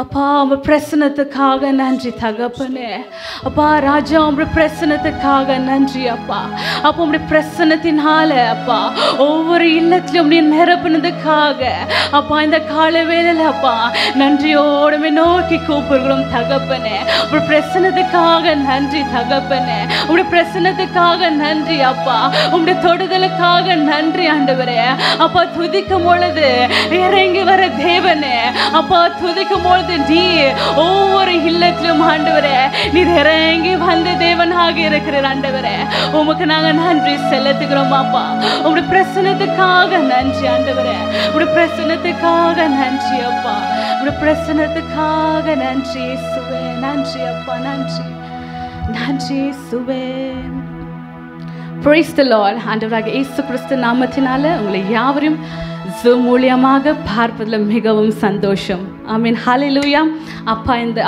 அப்பா உங்க பிரசன்னத்துக்காக நன்றி தகப்பனே. அப்பா ராஜா உங்க பிரசன்னத்துக்காக நன்றி அப்பா. அப்போ உங்களுடைய பிரசன்னத்தினால அப்பா ஒவ்வொரு இல்லத்திலும் நீ நிரப்பினதுக்காக அப்பா இந்த கால வேளையில அப்பா நன்றியோடு நோக்கி கூப்பிடுகிறோம் தகப்பனே. உங்க பிரசன்னத்துக்காக நன்றி தகப்பனே. உங்களுடைய பிரசன்னத்துக்காக நன்றி அப்பா. உங்களுடைய தொடுதலுக்காக நன்றி ஆண்டவரே. அப்பா துதிக்கும் பொழுது இறங்கி வர தேவனே அப்பா துதிக்கும் பொழுது நீ ஒவ்வொரு இல்லத்திலும் ஆண்டவரே நீர் இறங்கி வந்த தேவனாக இருக்கிற ஆண்டவரே உமக்கு நாங்க நன்றி செலுத்துகிறோம் அப்பா. உங்களுடைய பிரசன்னத்துக்காக நன்றி ஆண்டவரே. உங்களுடைய பிரசன்னத்துக்காக நன்றி அப்பா. உங்களுடைய பிரசன்னத்துக்காக நன்றி இயேசுவே. நன்றி அப்பா. நன்றி நன்றி இயேசுவே. Praise the Lord. ஆண்டவராகிய இயேசு கிறிஸ்து நாமத்தினால உங்களை யாவரையும் Zoom மூலமாக பார்ப்பதில் மிகவும் சந்தோஷம். ஆமென். ஹல்லேலூயா.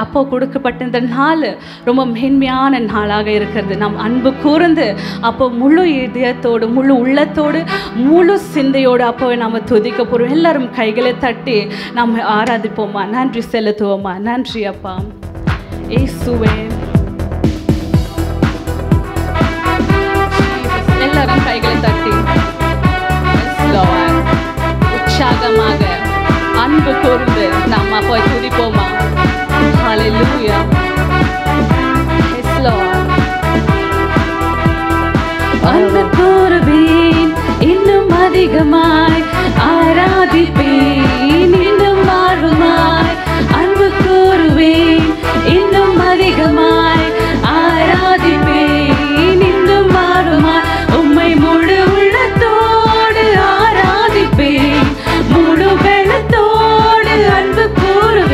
அப்போ கொடுக்கப்பட்ட இந்த நாள் ரொம்ப மேன்மையான நாளாக இருக்கிறது. நாம் அன்பு கூர்ந்து அப்போ முழு இதயத்தோடு முழு உள்ளத்தோடு முழு சிந்தையோடு அப்போவே நாம் துதிக்க போகிறோம். எல்லாரும் கைகளை தட்டி நாம் ஆராதிப்போமா, நன்றி செலுத்துவோமா. நன்றி அப்பா இயேசுவே. எல்லாரும் கைகளை தட்டி உற்சாகமாக அன்பு கூர்ந்து நாம் அப்போ துதிப்போமா. ஹல்லேலூயா. Yes Lord. அன்பு கூறுவேன் இன்னும் அதிகமாய் ஆராதிப்பேன் இன்னும் ஆர்வமாய். அன்பு கூறுவேன் இன்னும் அதிகமாய் ஆராதிப்பேன் இன்னும் ஆர்வமாய். உம்மை முழு உள்ளத்தோடு ஆராதிப்பேன் முழு வெள்ளத்தோடு அன்பு கூறுவேன்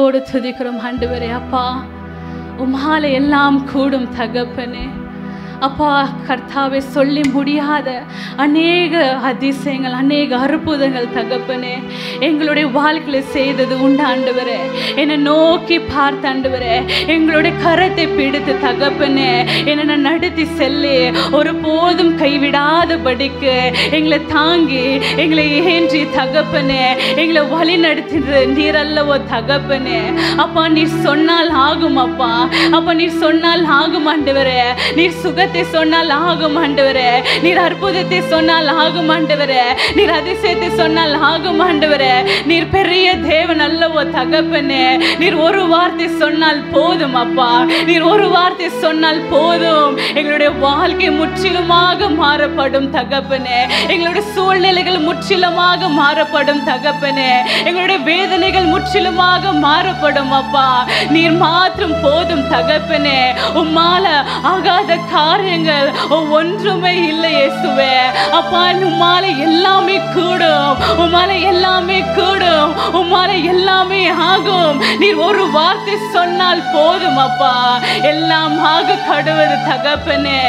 நன்றியோடு துதிக்கிறோம் ஆண்டவரே. அப்பா உம்மால எல்லாம் கூடும் தகப்பனே. அப்பா கர்த்தாவே சொல்லி முடியாத அநேக அதிசயங்கள் அநேக அற்புதங்கள் தகப்பனே எங்களுடைய வாழ்க்கையில் செய்தது உண்டு ஆண்டவரே. என்னை நோக்கி பார்த்த ஆண்டவரே, எங்களுடைய கரத்தை பிடித்து தகப்பனே என்னை நடத்தி செல்லி ஒரு போதும் கைவிடாதபடிக்கு எங்களை தாங்கி எங்களை ஏற்றி தகப்பனே எங்களை வழி நடத்தினது நீர் அல்லவோ தகப்பனே. அப்பா நீர் சொன்னால் ஆகும் அப்பா. அப்பா நீர் சொன்னால் ஆகும் ஆண்டவரே. நீர் சுகத்தை சொன்னால் ஆகும் ஆண்டவரே. நீர் அற்புதத்தை சொன்னால் ஆகும் ஆண்டவரே. நீர் அதிசயத்தை சொன்னால் ஆகும் ஆண்டவரே. நீர் பெரிய தேவன் அல்லவோ தகப்பனே. நீர் ஒரு வார்த்தை சொன்னால் போதும் அப்பா. நீர் ஒரு வார்த்தை சொன்னால் போதும். எங்களுடைய வாழ்க்கை முற்றிலுமாக மாறப்படும் தகப்பனே. எங்களுடைய சூழ்நிலைகள் முற்றிலுமாக மாறப்படும் தகப்பனே. எங்களுடைய வேதனைகள் முற்றிலுமாக மாறப்படும் அப்பா. நீர் மாத்திரம் போதும் தகப்பனே. உம்மால ஆகாத காரியங்கள் ஒன்றுமே இல்லை இயேசுவே. அப்பா உம்மால எல்லாமே கூடும். உம்மால எல்லாமே கூடும். உம்மால எல்லாமே ஆகும். நீர் ஒரு வார்த்தை சொன்னால் போதும் அப்பா. எல்லாம் ஆக கடுவது தகப்பனே.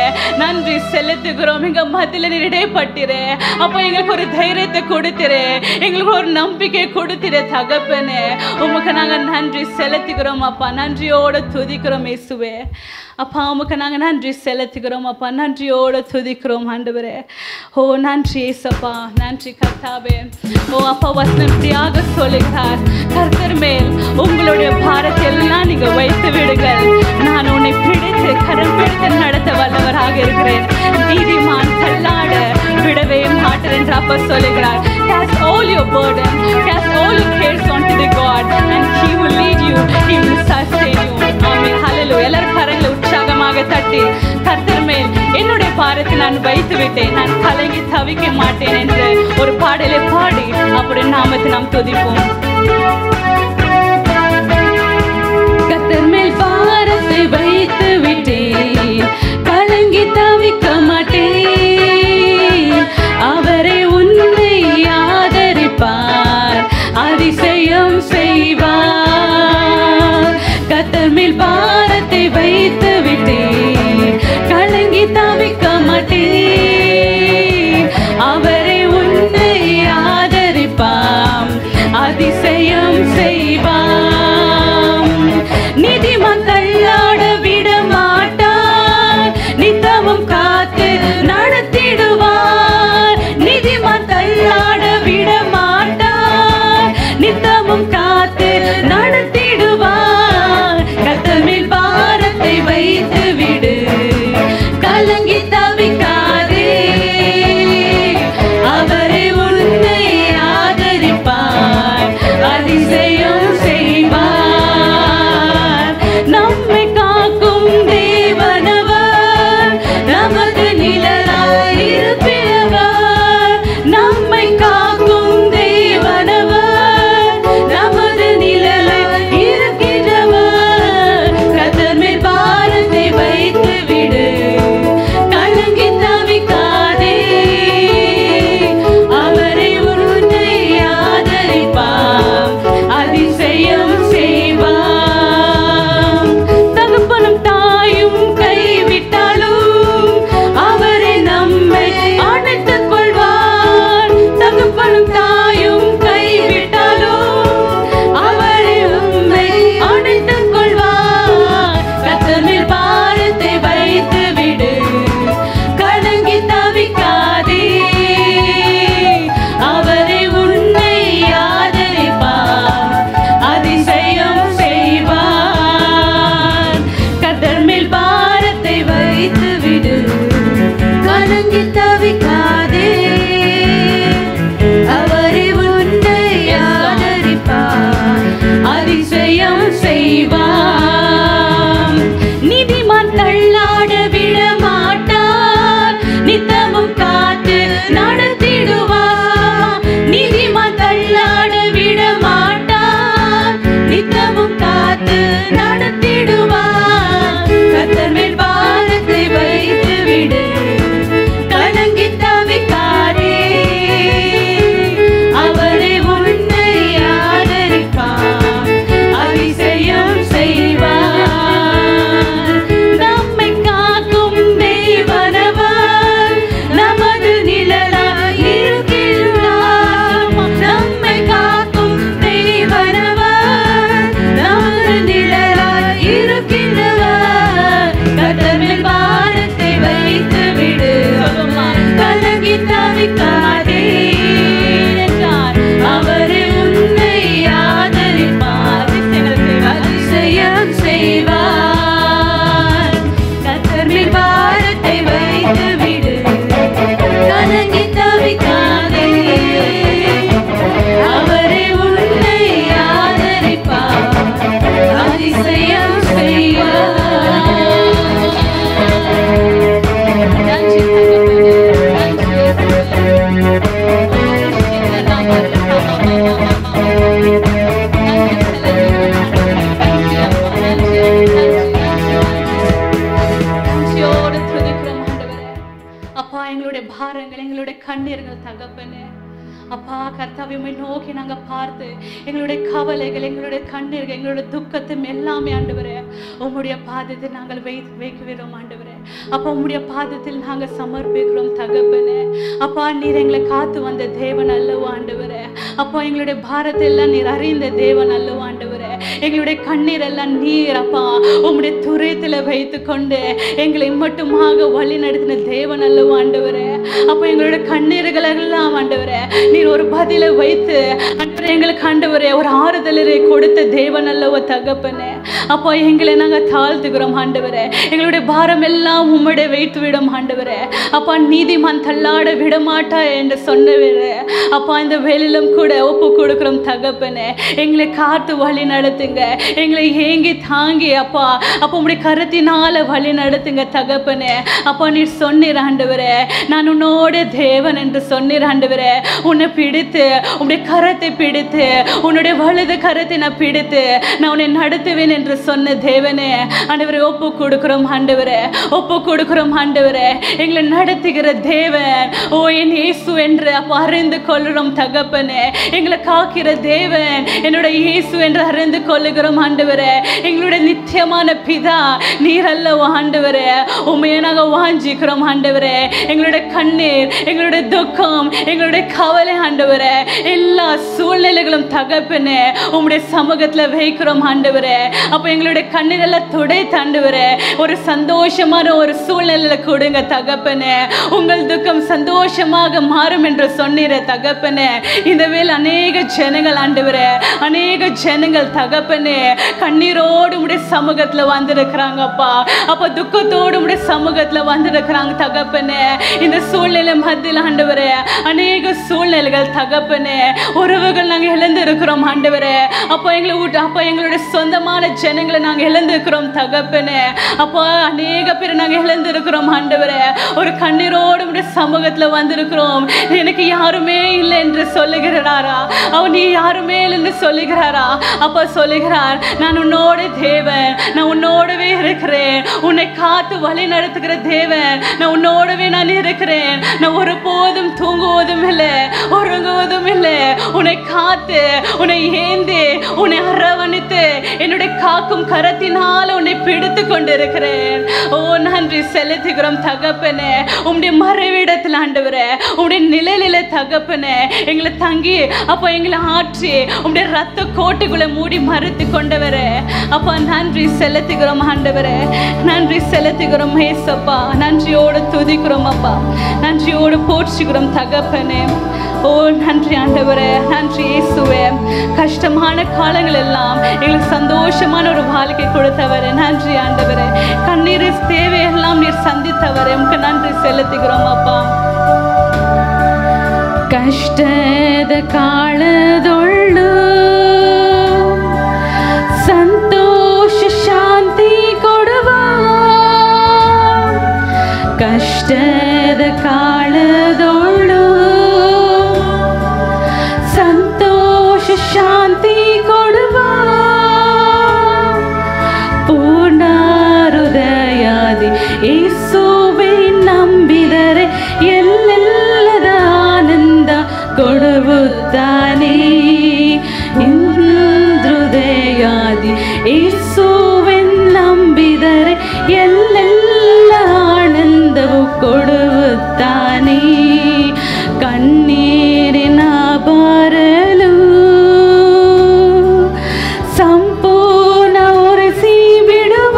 நன்றி செலுத்துகிறோம். எங்க மத்தியில நீர் இடைப்பட்டிரே அப்பா. எங்களுக்கு ஒரு தைரியத்தை கொடுத்திரே. எங்களுக்கு ஒரு நம்பிக்கை கொடுத்திரே தகப்பனே. உமக்கு நாங்க நன்றி செலுத்துகிறோம் அப்பா. நன்றியோட துதிக்கிறோம் இயேசுவே. அப்பா உமக்கு நாங்கள் நன்றி செலுத்துகிறோம் அப்பா. நன்றியோடு துதிக்கிறோம் ஆண்டவரே. ஓ நன்றி ஏசப்பா. நன்றி கர்த்தாவே. ஓ அப்பா வசனம் இப்படியாக சொல்லுகிறார், கர்த்தர் மேல் உங்களுடைய பாரத்தை எல்லாம் நீங்கள் வைத்து விடுங்கள், நான் உன்னை பிடித்து கரம் பிடித்து நடத்த வல்லவராக இருக்கிறேன், நீதிமான் தள்ளாட விடவே மாட்டேன் என்று அப்பா சொல்லுகிறார். Cast all your burden, cast all your cares onto the God and He will lead you, He will sustain you. Amen. Hallelujah. எல்லாரும் கரங்களை உற்சாகமாக தட்டி கர்த்தர் மேல் என்னுடைய பாரத்தை நான் வைத்து விட்டேன், நான் கலங்கி தவிக்க மாட்டேன் என்று ஒரு பாடலை பாடி அப்படி நாமத்தை நாம் துதிப்போம். கர்த்தர் மேல் பாரத்தை வைத்து விட்டேன், கலங்கி தவிக்க மாட்டேன், அவரே உன்னை ஆதரிப்பார், அதிசயம் செய்வார். கர்த்தர் மேல் பாரத்தை வைத்து விட்டேன், கலங்கி தவிக்க மாட்டேன், அவரே உன்னை ஆதரிப்பார், அதிசயம் செய்வார். நீதிமான் பாரங்கள், எங்களுடைய கண்ணீர்கள் தகப்பனே. அப்பா கர்த்தாவே, உம்மை நோக்கி நாங்க பார்த்து எங்களுடைய கவலைகள், எங்களுடைய கண்ணீர்கள், எங்களுடைய துக்கத்தும் எல்லாமே ஆண்டவரே உம்முடைய பாதத்தில் நாங்கள் வைக்கிறோம் ஆண்டவரே. அப்பா உம்முடைய பாதத்தில் நாங்க சமர்ப்பிக்கிறோம் தகப்பனே. அப்பா நீர் எங்களை காத்து வந்த தேவன் அல்லவோ ஆண்டவரே. அப்பா எங்களுடைய பாரத்தை எல்லாம் நீர் அறிந்த தேவன் அல்லவோ ஆண்டவரே. எங்களுடைய கண்ணீர் எல்லாம் நீர் அப்பா உம்முடைய துரைத்துல வைத்து கொண்டு எங்களை மட்டுமாக வழி நடத்தின தேவன் அல்லவோ ஆண்டவரே. அப்பா எங்களுடைய கண்ணீர்கள் எல்லாம் ஆண்டவரே நீர் ஒரு பதிலை வைத்து ஆண்டவரே எங்களுக்கு ஆண்டவரே ஒரு ஆறுதலை கொடுத்த தேவன் அல்லவோ தகப்பனே. அப்பா எங்களை நாங்க தாழ்த்துகிறோம் ஆண்டவரே. எங்களுடைய பாரம் எல்லாம் உம்முடைய வைத்து விடும் ஆண்டவரே. அப்பா நீதிமான் தள்ளாட விடமாட்டா என்று சொன்னவரே. அப்பா இந்த வேலையிலும் கூட ஒப்பு கொடுக்கிறோம் தகப்பனே. எங்களை காத்து வழி நடத்துங்க, எங்களை ஏங்கி தாங்கி அப்பா அப்போ உம்முடைய கருத்தினால வழி நடத்துங்க தகப்பனே. அப்பா நீர் சொன்னீர் ஆண்டவரே, நான் உன்னோட தேவன் என்று சொன்னீர் ஆண்டவரே. உன்னை பிடித்து உன்னுடைய கரத்தை பிடித்து உன்னுடைய வலது கரத்தை நான் பிடித்து நான் உன்னை நடத்துவேன் என்று சொன்ன தேவனே ஆண்டவரே ஒப்பு கொடுக்கிறோம் ஆண்டவரே, ஒப்பு கொடுக்கிறோம் ஆண்டவரே. எங்களை நடத்துகிற தேவன் ஓ என் இயேசு என்று அப்போ அறிந்து கொள்கிறோம் தகப்பனே. எங்களை காக்கிற தேவன் என்னுடைய இயேசு என்று அறிந்து கொள்ளுகிறோம் ஆண்டவரே. எங்களுடைய நித்தியமான பிதா நீர் அல்லவோ ஆண்டவரே. உண்மையை நாங்கள் வாஞ்சிக்கிறோம் ஆண்டவரே. எங்களுடைய கண்ணீர், எங்களுடைய துக்கம், எங்களுடைய கவலை ஆண்டவரே எல்லா சூழ்நிலைகளும் தகப்பனே உம்முடைய சமூகத்துல வைக்கிறோம் ஆண்டவரே. அப்ப எங்களுடைய கண்ணீர் எல்லாம் துடை தாண்டவரே ஒரு சந்தோஷமான ஒரு சூழ்நிலையில கொடுங்க தகப்பனே. உங்கள் துக்கம் சந்தோஷமாக மாறும் என்று சொன்னீர தகப்பனே. இந்த வேளை அநேக ஜனங்கள் ஆண்டவரே, அநேக ஜனங்கள் தகப்பனே கண்ணீரோடு உம்முடைய சமூகத்துல வந்திருக்கிறாங்கப்பா. அப்ப துக்கத்தோடு உம்முடைய சமூகத்துல வந்திருக்கிறாங்க தகப்பனே. இந்த சூழ்நிலை மத்தியில் ஆண்டவரே அநேக சூழ்நிலைகள் தகப்பனே உறவுகள் நாங்கள் இழந்து இருக்கிறோம் ஆண்டவரே. அப்போ எங்களுடைய சொந்தமான ஜனங்களை நாங்கள் இழந்திருக்கிறோம் தகப்பனே. அப்போ அநேக பேர் நாங்கள் இழந்திருக்கிறோம் ஆண்டவரே. ஒரு கண்ணீரோடு உடைய சமூகத்துல வந்திருக்கிறோம். எனக்கு யாருமே இல்லை என்று சொல்லுகிறாரா? அவன் நீ யாருமே இல்லை என்று சொல்லுகிறாரா? அப்போ சொல்லுகிறார், நான் உன்னோட தேவன், நான் உன்னோடவே இருக்கிறேன், உன்னை காத்து வழி நடத்துகிற தேவன், நான் உன்னோடவே நான் இருக்கிறேன். நான் ஒருபோதும் தூங்குவதும் இல்லை, உறங்குவதும் இல்லை. உன்னை காத்து, உன்னை ஏந்தி, உன்னை அரவணைத்து என்னுடைய காக்கும் கரத்தினால் உன்னை பிடித்து கொண்டிருக்கிறேன். ஓ நன்றி செலுத்துகிறோம் தகப்பனே. உம்முடைய மறைவிடத்தில் ஆண்டவரே, உம்முடைய நிழலில தகப்பனே எங்களை தங்கி அப்போ எங்களை ஆற்றி உம்முடைய ரத்த கோட்டுகளை மூடி மறைத்து கொண்டவரே. அப்பா நன்றி செலுத்துகிறோம் ஆண்டவரே, நன்றி செலுத்துகிறோம் ஏசப்பா. நன்றியோடு துதிக்கிறோம் அப்பா, நன்றியோடு போற்றுகிறோம் தகப்பனே. ஓ நன்றி ஆண்டவரே, நன்றி இயேசுவே. கஷ்டமான காலங்கள் எல்லாம் எங்களுக்கு சந்தோஷமான ஒரு வாழ்க்கை கொடுத்தவரே நன்றி ஆண்டவரே. கண்ணீர் தேவையெல்லாம் நீர் சந்தித்தவரே, உனக்கு நன்றி செலுத்துகிறோம் அப்பா. ಕಷ್ಟದ ಕಾಳದೊಳ್ಳು ಸಂತೋಷ ಶಾಂತಿ ಕೊಡುವ, ಕಷ್ಟದ ಕಾಳದೊಳ್ಳು ಸಂತೋಷ ಶಾಂತಿ ಕೊಡುವ, ಪೂರ್ಣ ಹೃದಯಾದಿ ಯೇಸುವೆ ನಂಬಿದರೆ ಎಲ್ಲೆಲ್ಲದ ಆನಂದ ಕೊಡುತ್ತಾನೆ. ಹೃದಯಾದಿ ಯೇಸುವೆ ನಂಬಿದರೆ ಎಲ್ಲೆಲ್ಲ ಆನಂದವು ಕೊಡುತ್ತಾನೆ. ಕಣ್ಣೀರಿನ ಬರಲು ಸಂಪೂರ್ಣ ಒರೆಸಿ ಬಿಡುವ,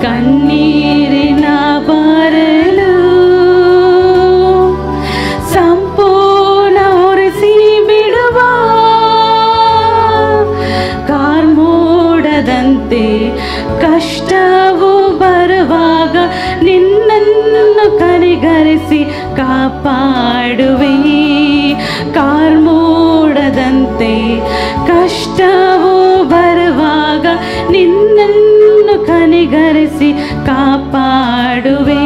ಕಣ್ಣೀರಿನ ಬರಲು ಸಂಪೂರ್ಣ ಒರೆಸಿ ಬಿಡುವ, ಕಾರ್ಮೋಡದಂತೆ ಕಷ್ಟವು ಬರುವಾಗ ನಿನ್ನನ್ನು ಕನಿಕರಿಸಿ ಕಾಪಾಡುವೆ. ಕಾರ್ಮೋಡದಂತೆ ಕಷ್ಟವು ಬರುವಾಗ ನಿನ್ನನ್ನು ಕನಿಕರಿಸಿ ಕಾಪಾಡುವೆ.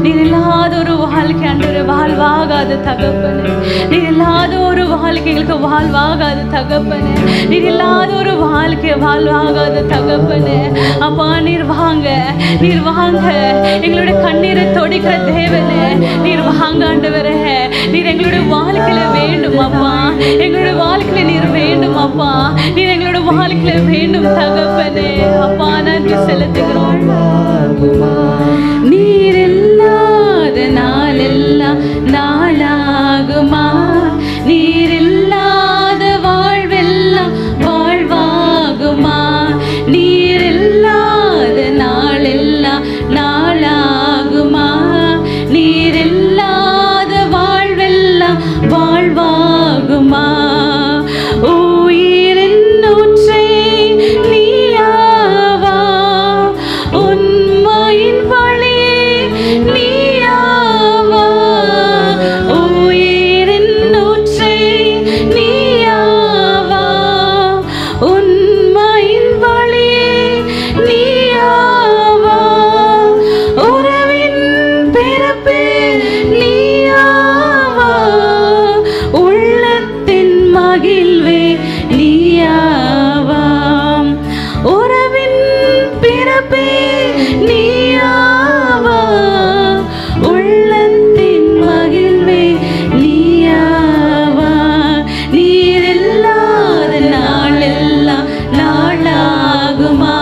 நீர் இல்லாத ஒரு வாழ்க்கை ஆண்டவரே வாழ்வாக வாழ்வாகாது தகப்பனே. நீர் இல்லாத ஒரு வாழ்க்கை எங்களுக்கு வாழ்வாகாது தகப்பனே. நீர் இல்லாத ஒரு வாழ்க்கை வாழ்வாகாது தகப்பனே. அப்பா நீர் வாங்க, நீர் வாங்க, எங்களுடைய கண்ணீரை தொடிக்கிற தேவனே நீர் வாங்க ஆண்டவரே. நீர் எங்களுடைய வாழ்க்கையில வேண்டும் அப்பா, எங்களுடைய வாழ்க்கையில நீர் வேண்டும் அப்பா, நீர் எங்களுடைய வாழ்க்கையில வேண்டும் தகப்பனே. அப்பா நன்றி செலுத்துகிறோம். நீர் இல்லாத நாளெல்லாம் நாளாகுமா, நீர் இல்லாத வாழ்வெல்லாம் வாழ்வாகுமா, நீர் இல்லாத நாளெல்லாம் நாளாகுமா, நீர் இல்லாத வாழ்வெல்லாம் வாழ்வாகுமா. உயிரின் ஊற்றே நீயாவா, உண்மையின் வழியே நீயாவா, உயிரின் ஊற்றே நீயாவா, உண்மையின் வழியே நீயாவா, உறவின் பிறப்பே நீயாவா, உள்ளத்தின் மகிழ்வே நீயாவா, உறவின் பிறப்பே நீயாவா, உள்ளத்தின் மகிழ்வே நீயாவா. நீர் இல்லாத நாளெல்லாம் நாளாகுமா,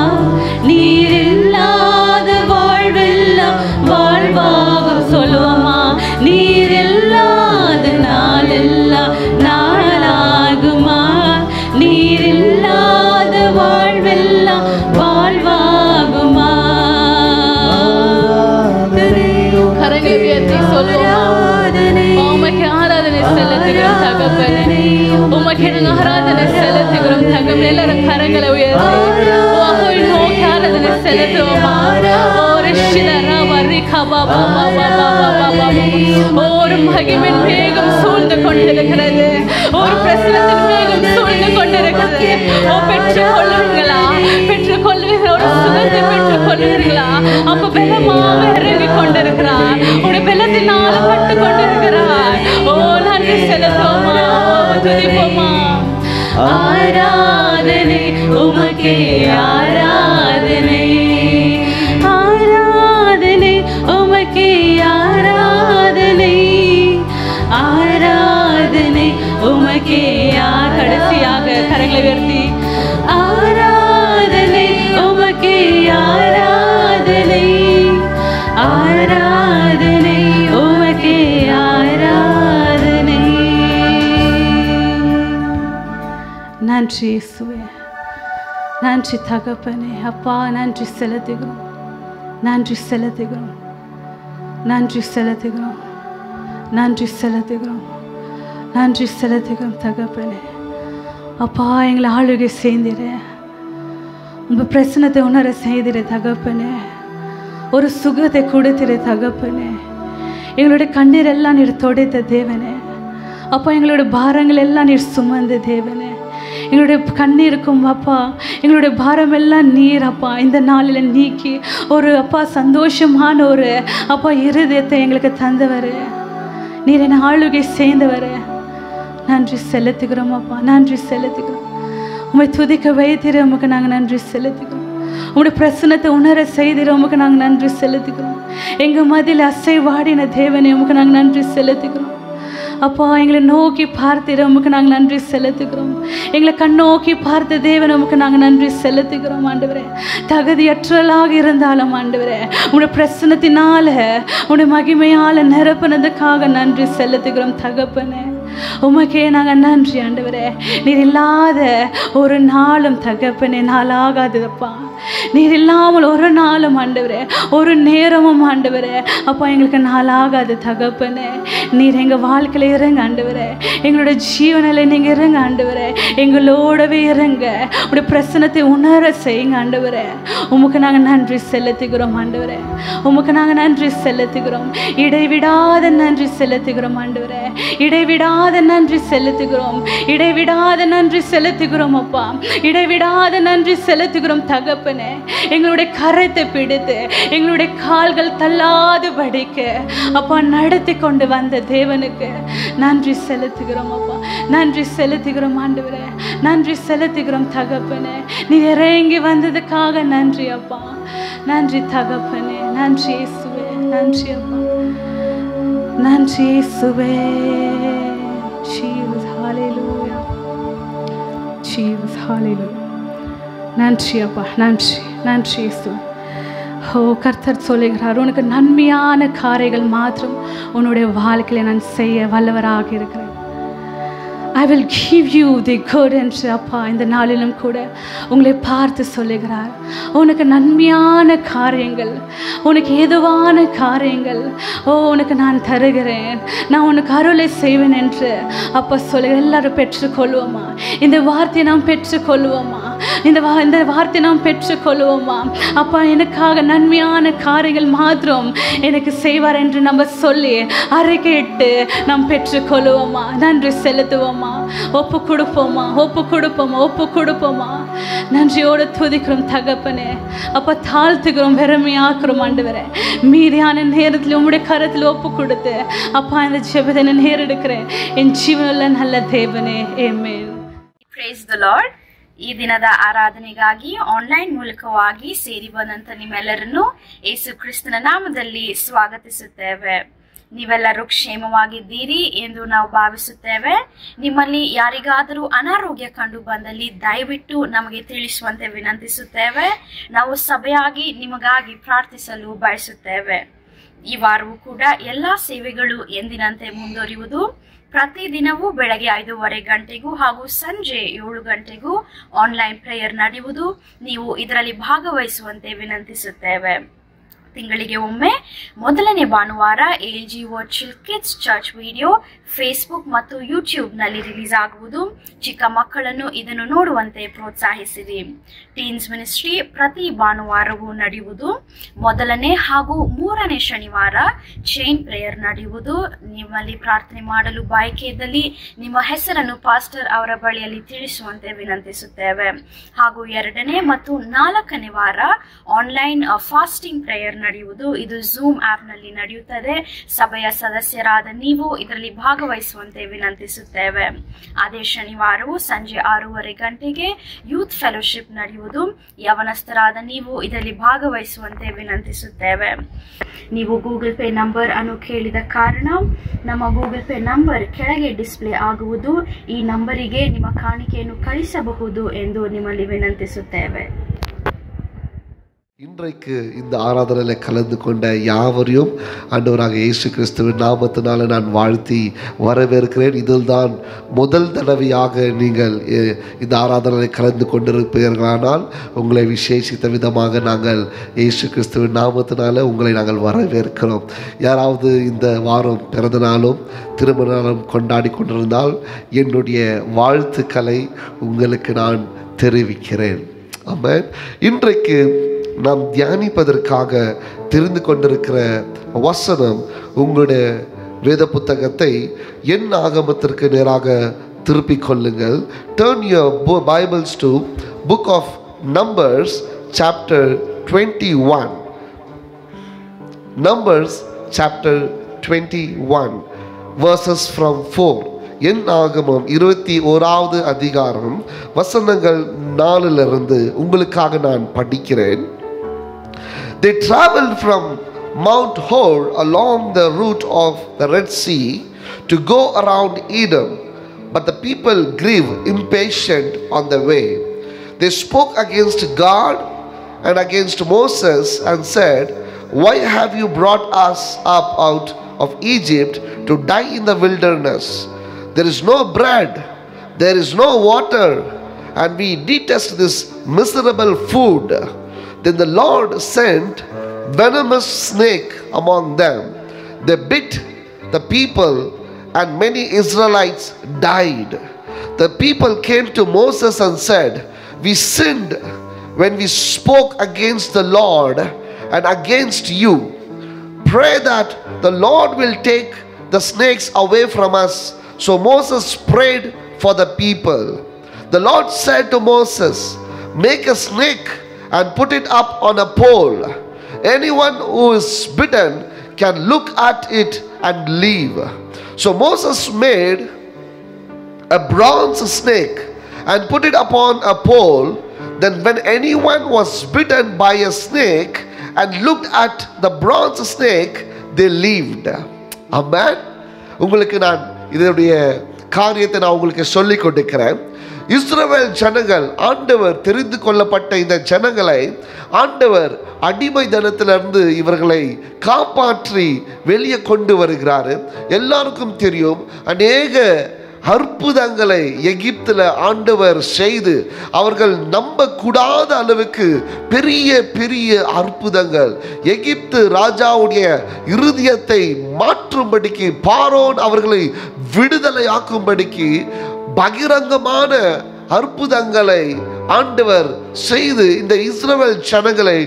நீர் இல்லாத வாழ்வெல்லாம் வாழ்வாகும் சொல்லுவோமா. நீர் இல்லாத நாளெல்லாம் நாளாகுமா, நீர் இல்லாத வாழ்வெல்லாம் வாழ்வாகுமா. கரங்களை உயர்த்தி சொல்லுவோமா. உமக்கு ஆராதனை செலுத்துகிறோம் தகப்பனே, உமக்கு ஆராதனை செலுத்துகிறோம் தகப்பனே. எல்லாரும் கரங்களை உயர்த்தி நோக்கி ஆராதனை செலுத்துவோமா. ஒரு மகிமின் மேகம் சூழ்ந்து கொண்டிருக்கிறது, ஒரு பிரசனத்தின் மேகம் சூழ்ந்து கொண்டிருக்கிறது. ஓ பெற்றுக் கொள்ளுவீங்களா, பெற்றுக் கொள்வீங்களா, ஒரு சுகத்தை பெற்றுக் கொள்வீர்களா. அப்ப பலமாக இறங்கி கொண்டிருக்கிறார், உடைய பலத்தினால் பட்டு கொண்டிருக்கிறார். ஓ நன்றி செலுத்துவோமா, துதிப்போமா. ஆராதனை உமக்கே ஆராதனை, ஆராதனை உமக்கே ஆராதனை, ஆராதனை உமக்கே. கடைசியாக கரங்களை உயர்த்தி ஆராதனை உமக்கே ஆராதனை, ஆராதனை உமக்கே ஆராதனை. நன்றி இயேசுவே, நன்றி தகப்பனே. அப்பா நன்றி செலுத்துகிறோம், நன்றி செலுத்துகிறோம், நன்றி செலுத்துகிறோம், நன்றி செலுத்துகிறோம், நன்றி செலுத்துகிறோம் தகப்பனே. அப்பா எங்களை ஆளுகை செய்திரு, உங்கள் பிரச்சனத்தை உணர செய்திரு தகப்பனே. ஒரு சுகத்தை கொடுத்திரு தகப்பனே. எங்களுடைய கண்ணீர் எல்லாம் நீர் தொடைத்த தேவனே. அப்பா எங்களுடைய பாரங்கள் எல்லாம் நீர் சுமந்த தேவனே. எங்களுடைய கண்ணீருக்கும் அப்பா எங்களுடைய பாரம் எல்லாம் நீர் அப்பா இந்த நாளில் நீக்கி ஒரு அப்பா சந்தோஷமான ஒரு அப்பா இருதயத்தை எங்களுக்கு தந்தவர் நீர் என்னை ஆளுகை சேர்ந்தவர். நன்றி செலுத்துகிறோம் அப்பா, நன்றி செலுத்துகிறோம். உம்மை துதிக்க வைத்திரு, உமக்கு நாங்கள் நன்றி செலுத்துகிறோம். உங்களுடைய பிரசனத்தை உணர செய்திரு, உமக்கு நாங்கள் நன்றி செலுத்துகிறோம். எங்கள் மதியில் அசைவாடின தேவனே உமக்கு நாங்கள் நன்றி செலுத்துகிறோம். அப்பா எங்களை நோக்கி பார்த்திரு, உமக்கு நாங்கள் நன்றி செலுத்துகிறோம். எங்களை கண்ணோக்கி பார்த்த தேவன் உமக்கு நாங்கள் நன்றி செலுத்துகிறோம். ஆண்டவரே தகுதியற்றலாக இருந்தாலும் ஆண்டவரே உங்களுடைய பிரசனத்தினால உங்களுடைய மகிமையால் நிரப்பினதுக்காக நன்றி செலுத்துகிறோம் தகப்பனே. உமக்கே நாங்கள் நன்றி ஆண்டவரே. நீர் இல்லாத ஒரு நாளும் தகப்பனே நாளாகாதுப்பா. நீர் இல்லாமல் ஒரு நாளும் ஆண்டவரே ஒரு நேரமும் ஆண்டவரே அப்பா எங்களுக்கு நாளாகாது தகப்பனே. நீர் எங்கள் வாழ்க்கையில் இறங்க ஆண்டவரே, எங்களுடைய ஜீவனில் நீங்கள் இறங்க ஆண்டவரே, எங்களோடவே இறங்க உடைய பிரசனத்தை உணர செய்யுங்க ஆண்டவரே. உமக்கு நாங்கள் நன்றி செலுத்துகிறோம் ஆண்டவரே, உமக்கு நாங்கள் நன்றி செலுத்துகிறோம். இடைவிடாத நன்றி செலுத்துகிறோம் ஆண்டவரே, இடைவிடாத இடைவிடாத நன்றி செலுத்துகிறோம், இடைவிடாத நன்றி செலுத்துகிறோம் அப்பா, இடைவிடாத நன்றி செலுத்துகிறோம் தகப்பனே. எங்களுடைய கரத்தை பிடித்து எங்களுடைய கால்கள் தள்ளாது படிக்க அப்பா நடத்தி கொண்டு வந்த தேவனுக்கு நன்றி செலுத்துகிறோம் அப்பா, நன்றி செலுத்துகிறோம் ஆண்டவரே, நன்றி செலுத்துகிறோம் தகப்பனே. நீ இறங்கி வந்ததுக்காக நன்றி அப்பா, நன்றி தகப்பனே, நன்றி இயேசுவே, நன்றி அப்பா, நன்றி இயேசுவே. Jesus, hallelujah. Jesus, hallelujah. நன்றி அப்பா, நன்றி, நன்றி இயேசு. ஓ கர்த்தர் சொல்லுகிறார், உனக்கு நன்மையான காரியங்கள் மாத்திரம் உன்னுடைய வாழ்க்கையில் நான் செய்ய வல்லவராக இருக்கிறேன். I will give you the good என்று அப்பா இந்த நாளிலும் கூட உங்களை பார்த்து சொல்லுகிறார். உனக்கு நன்மையான காரியங்கள், உனக்கு ஏதுவான காரியங்கள் உனக்கு நான் தருகிறேன், நான் உனக்கு அருளை செய்வேன் என்று அப்பா சொல்லுகிறேன். எல்லாரும் பெற்றுக்கொள்வோமா இந்த வார்த்தையை? நாம் பெற்றுக்கொள்வோமா இந்த வார்த்தையை? நாம் பெற்றுக்கொள்வோமா? அப்பா எனக்காக நன்மையான காரியங்கள் மாத்திரம் எனக்கு செய்வார் என்று நம்ம சொல்லி அறிக்கையிட்டு நாம் பெற்றுக்கொள்வோமா? நன்றி செலுத்துவோமா? ஒப்பு கொடுப்போமா? ஒப்பு கொடுப்போமா? ஒப்பு கொடுப்போமா? நன்றியோடு துதிக்கிறோம் தகப்பனே. அப்ப தாழ்த்துக்கிறோம், வெறுமையாக்குறோம் ஆண்டவரே. மீதியான நேரத்தில் உங்களுடைய கரத்தில் ஒப்பு கொடுத்து அப்பா இந்த ஜெபத்தை நான் நேரெடுக்கிறேன் என் ஜீவனுள்ள நல்ல தேவனே. ಆಮೆನ್. Praise the Lord. ಈ ದಿನದ ಆರಾಧನೆಗಾಗಿ ಆನ್ಲೈನ್ ಮೂಲಕವಾಗಿ ಸೇರಿ ಬಂದಂತ ನಿಮ್ಮೆಲ್ಲರನ್ನು ಯೇಸು ಕ್ರಿಸ್ತನ ನಾಮದಲ್ಲಿ ಸ್ವಾಗತಿಸುತ್ತೇವೆ. ನೀವೆಲ್ಲರೂ ಕ್ಷೇಮವಾಗಿದ್ದೀರಿ ಎಂದು ನಾವು ಭಾವಿಸುತ್ತೇವೆ. ನಿಮ್ಮಲ್ಲಿ ಯಾರಿಗಾದರೂ ಅನಾರೋಗ್ಯ ಕಂಡು ಬಂದಲ್ಲಿ ದಯವಿಟ್ಟು ನಮಗೆ ತಿಳಿಸುವಂತೆ ವಿನಂತಿಸುತ್ತೇವೆ. ನಾವು ಸಭೆಯಾಗಿ ನಿಮಗಾಗಿ ಪ್ರಾರ್ಥಿಸಲು ಬಯಸುತ್ತೇವೆ. ಈ ವಾರವೂ ಕೂಡ ಎಲ್ಲಾ ಸೇವೆಗಳು ಎಂದಿನಂತೆ ಮುಂದುವರಿಯುವುದು. ಪ್ರತಿದಿನವೂ ಬೆಳಗ್ಗೆ 5:30 ಗಂಟೆಗೂ ಹಾಗೂ ಸಂಜೆ 7 ಗಂಟೆಗೂ ಆನ್ಲೈನ್ ಪ್ರೇಯರ್ ನಡೆಯುವುದು. ನೀವು ಇದರಲ್ಲಿ ಭಾಗವಹಿಸುವಂತೆ ವಿನಂತಿಸುತ್ತೇವೆ. ತಿಂಗಳಿಗೆ ಒಮ್ಮೆ ಮೊದಲನೇ ಭಾನುವಾರ ALG virtual kids church video Facebook ಮತ್ತು ಯೂಟ್ಯೂಬ್ ನಲ್ಲಿ ರಿಲೀಸ್ ಆಗುವುದು. ಚಿಕ್ಕ ಮಕ್ಕಳನ್ನು ಇದನ್ನು ನೋಡುವಂತೆ ಪ್ರೋತ್ಸಾಹಿಸಿರಿ. ಟೀನ್ಸ್ ಮಿನಿಸ್ಟ್ರಿ ಪ್ರತಿ ಭಾನುವಾರವೂ ನಡೆಯುವುದು. ಮೊದಲನೇ ಹಾಗೂ ಮೂರನೇ ಶನಿವಾರ ಚೈನ್ ಪ್ರೇಯರ್ ನಡೆಯುವುದು. ನಿಮ್ಮಲ್ಲಿ ಪ್ರಾರ್ಥನೆ ಮಾಡಲು ಬಯಕೆ ಇದ್ದಲ್ಲಿ ನಿಮ್ಮ ಹೆಸರನ್ನು ಪಾಸ್ಟರ್ ಅವರ ಬಳಿಯಲ್ಲಿ ತಿಳಿಸುವಂತೆ ವಿನಂತಿಸುತ್ತೇವೆ. ಹಾಗೂ 2ನೇ ಮತ್ತು 4ನೇ ವಾರ ಆನ್ಲೈನ್ ಫಾಸ್ಟಿಂಗ್ ಪ್ರೇಯರ್ ನಡೆಯುವುದು. ಇದು ಝೂಮ್ ಆಪ್ ನಲ್ಲಿ ನಡೆಯುತ್ತದೆ. ಸಭೆಯ ಸದಸ್ಯರಾದ ನೀವು ಇದರಲ್ಲಿ ಭಾಗವಹಿಸುವಂತೆ ವಿನಂತಿಸುತ್ತೇವೆ. ಅದೇ ಶನಿವಾರವೂ ಸಂಜೆ 6:30 ಗಂಟೆಗೆ ಯೂತ್ ಫೆಲೋಶಿಪ್ ನಡೆಯುವುದು. ಯವನಸ್ಥರಾದ ನೀವು ಇದರಲ್ಲಿ ಭಾಗವಹಿಸುವಂತೆ ವಿನಂತಿಸುತ್ತೇವೆ. ನೀವು ಗೂಗಲ್ ಪೇ ನಂಬರ್ ಅನ್ನು ಕೇಳಿದ ಕಾರಣ ನಮ್ಮ ಗೂಗಲ್ ಪೇ ನಂಬರ್ ಕೆಳಗೆ ಡಿಸ್ಪ್ಲೇ ಆಗುವುದು. ಈ ನಂಬರಿಗೆ ನಿಮ್ಮ ಕಾಣಿಕೆಯನ್ನು ಕಳಿಸಬಹುದು ಎಂದು ನಿಮ್ಮಲ್ಲಿ ವಿನಂತಿಸುತ್ತೇವೆ. இன்றைக்கு இந்த ஆராதனையில் கலந்து கொண்ட யாவரையும் ஆண்டவராக இயேசு கிறிஸ்துவின் நாமத்தினால நான் வாழ்த்தி வரவேற்கிறேன். இதில் தான் முதல் தடவையாக நீங்கள் இந்த ஆராதனையில் கலந்து கொண்டிருப்பீர்களானால் உங்களை விசேஷித்த விதமாக நாங்கள் இயேசு கிறிஸ்துவின் நாமத்தினால உங்களை நாங்கள் வரவேற்கிறோம். யாராவது இந்த வாரம் பிறந்தநாளும் திருமண நாளும் கொண்டாடி கொண்டிருந்தால் என்னுடைய வாழ்த்துக்களை உங்களுக்கு நான் தெரிவிக்கிறேன். ஆமென். இன்றைக்கு நாம் தியானிப்பதற்காக தெரிந்து கொண்டிருக்கிற வசனம், உங்களுடைய வேத புத்தகத்தை என் ஆகமத்திற்கு நேராக திருப்பிக் கொள்ளுங்கள். Turn your Bibles to Book of Numbers chapter 21. Numbers chapter 21 verses from 4. என் ஆகமம் 21வது அதிகாரம் வசனங்கள் 4 உங்களுக்காக நான் படிக்கிறேன். They traveled from Mount Hor along the route of the Red Sea to go around Edom, but the people grew impatient on the way. They spoke against God and against Moses and said, "Why have you brought us up out of Egypt to die in the wilderness? There is no bread, there is no water, and we detest this miserable food." Then the Lord sent venomous snake among them. They bit the people, and many Israelites died. The people came to Moses and said, "We sinned when we spoke against the Lord and against you. Pray that the Lord will take the snakes away from us So Moses prayed for the people. The Lord said to Moses, make a snake and put it up on a pole. Anyone who is bitten can look at it and live. So Moses made a bronze snake and put it upon a pole. Then when anyone was bitten by a snake and looked at the bronze snake, they lived. Amen. உங்களுக்கு நான் இதனுடைய காரியத்தை நான் உங்களுக்கு சொல்லிக் கொடுக்கிறேன். இஸ்ரவேல் ஜனங்கள், ஆண்டவர் தெரிந்து கொள்ளப்பட்ட இந்த ஜனங்களை ஆண்டவர் அடிமை தனத்திலிருந்து இவர்களை காப்பாற்றி வெளியே கொண்டு வருகிறார். எல்லாருக்கும் தெரியும், அநேக அற்புதங்களை எகிப்தில் ஆண்டவர் செய்து அவர்கள் நம்பக்கூடாத அளவுக்கு பெரிய பெரிய அற்புதங்கள், எகிப்து ராஜாவுடைய இருதயத்தை மாற்றும்படிக்கு, பார்வோன் அவர்களை விடுதலை ஆக்கும்படிக்கு பகிரங்கமான அற்புதங்களை ஆண்டவர் செய்து இந்த இஸ்ரவேல் ஜனங்களை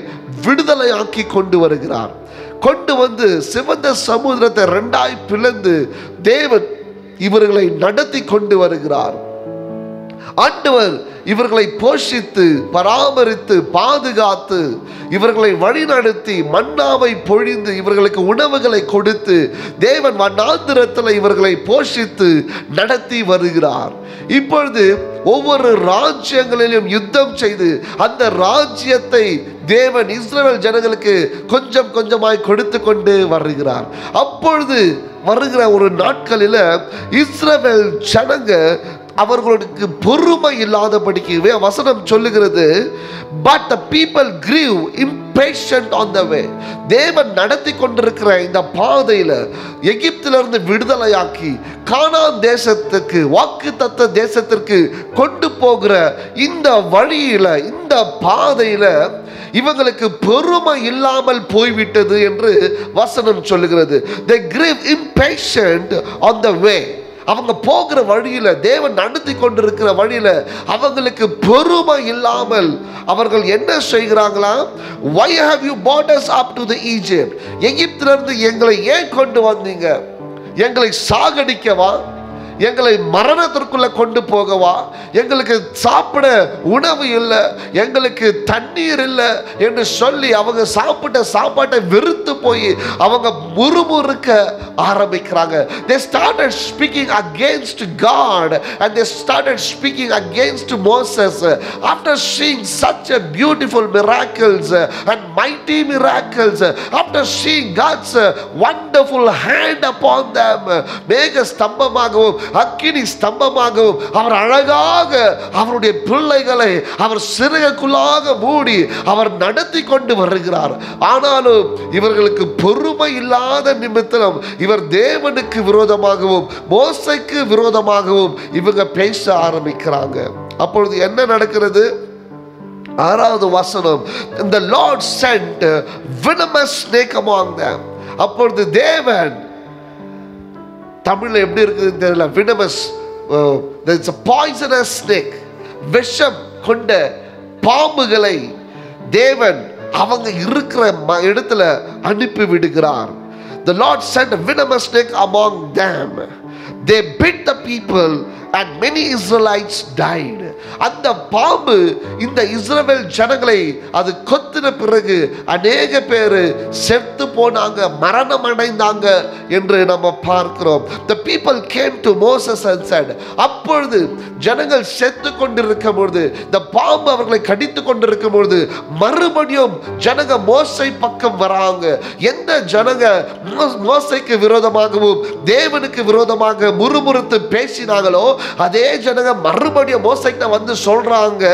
விடுதலை ஆக்கி கொண்டு வருகிறார். கொண்டு வந்து சிவந்த சமுத்திரத்தை இரண்டாய் பிளந்து தேவன் இவர்களை நடத்தி கொண்டு வருகிறார். ஆண்டவர் இவர்களை போஷித்து பராமரித்து பாதுகாத்து இவர்களை வழிநடத்தி மன்னாவை பொழிந்து இவர்களுக்கு உணவுகளை கொடுத்து தேவன் வனாந்திரத்தில் இவர்களை போஷித்து நடத்தி வருகிறார். இப்பொழுது ஒவ்வொரு ராஜ்யங்களிலும் யுத்தம் செய்து அந்த ராஜ்யத்தை தேவன் இஸ்ரவேல் ஜனங்களுக்கு கொஞ்சம் கொஞ்சமாய் கொடுத்து கொண்டு வருகிறார். அப்பொழுது வருகிற ஒரு நாட்களில் இஸ்ரவேல் ஜனங்க அவர்களுக்கு பொறுமை இல்லாதபடிக்கு வசனம் சொல்லுகிறது, but the people grew impatient on the way. தேவன் நடத்தி கொண்டிருக்கிற இந்த பாதையில் எகிப்திலிருந்து விடுதலையாக்கி கானான் தேசத்துக்கு, வாக்குத்தத்த தேசத்திற்கு கொண்டு போகிற இந்த வழியில, இந்த பாதையில இவங்களுக்கு பொறுமை இல்லாமல் போய்விட்டது என்று வசனம் சொல்லுகிறது. They grew impatient on the way. அவங்க போகிற வழியில, தேவன் நடத்தி கொண்டிருக்கிற வழியில அவங்களுக்கு பொறுமை இல்லாமல் அவர்கள் என்ன செய்கிறாங்களா? Why have you brought us up to the Egypt? எகிப்திலிருந்து எங்களை ஏன் கொண்டு வந்தீங்க? எங்களை சாகடிக்கவா? எங்களை மரணத்திற்குள்ள கொண்டு போகவா? எங்களுக்கு சாப்பிட உணவு இல்லை, எங்களுக்கு தண்ணீர் இல்லை என்று சொல்லி அவங்க சாப்பிட்ட சாப்பாட்டை வெறுத்து போய் அவங்க முறுமுறுக்க ஆரம்பிக்கிறாங்க. They started speaking against God and they started speaking against Moses. After seeing such a beautiful miracles and mighty miracles, after seeing God's wonderful hand upon them, மேக ஸ்தம்பமாகவும் அக்கினி ஸ்தம்பமாகவும் அவர் அழகாக அவருடைய பிள்ளைகளை அவர் சிறைக்குள்ளாக மூடி அவர் நடத்தி கொண்டு வருகிறார். ஆனாலும் இவர்களுக்கு பொறுமை இல்லாத நிமித்தம் இவர் தேவனுக்கு விரோதமாகவும் மோசேக்கு விரோதமாகவும் இவங்க பேச ஆரம்பிக்கிறாங்க. அப்பொழுது என்ன நடக்கிறது? 6வது வசனம், the Lord sent venomous snake among them. அப்பொழுது தேவன், தமிழ்ல எப்படி இருக்குதுன்னு தெரியல, venomous, it's a poisonous snake, விஷம் கொண்ட பாம்புகளை தேவன் அவங்க இருக்கிற இடத்துல அனுப்பி விடுகிறார். The Lord sent a venomous snake among them. They bit the people and many Israelites died. அந்த பாம்பு இந்த இஸ்ரவேல் ஜனங்களை அது கொத்தின பிறகு அநேக பேர் செத்து போனாங்க, மரணம் அடைந்தாங்க என்று நம்ம பார்க்கிறோம். The people came to Moses and said, அப்பொழுது ஜனங்கள் செத்து கொண்டிருக்கும் பொழுது, இந்த பாம்பு அவர்களை கடித்து கொண்டிருக்கும் பொழுது மறுபடியும் ஜனங்க மோசே பக்கம் வராங்க. எந்த ஜனங்க மோசேக்கு விரோதமாகவும் தேவனுக்கு விரோதமாக முறுமுறுத்து பேசினாங்களோ அதே ஜனங்க மறுபடியும் மோசேக்கிட்ட வந்து சொல்றாங்க,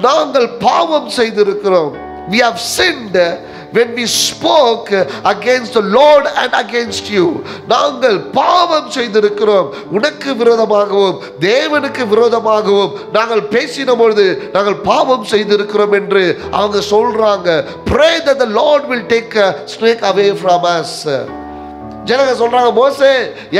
நாங்கள் பாவம் செய்திருக்கிறோம். We have sinned when we spoke against the Lord and against you. நாங்கள் பாவம் செய்திருக்கிறோம், உனக்கு விரோதமாகவும் தேவனுக்கு விரோதமாகவும் நாங்கள் பேசின பொழுது நாங்கள் பாவம் செய்திருக்கிறோம் என்று அவங்க சொல்றாங்க. Pray that the Lord will take a snake away from us. ஜனங்க சொல்றாங்க, மோசே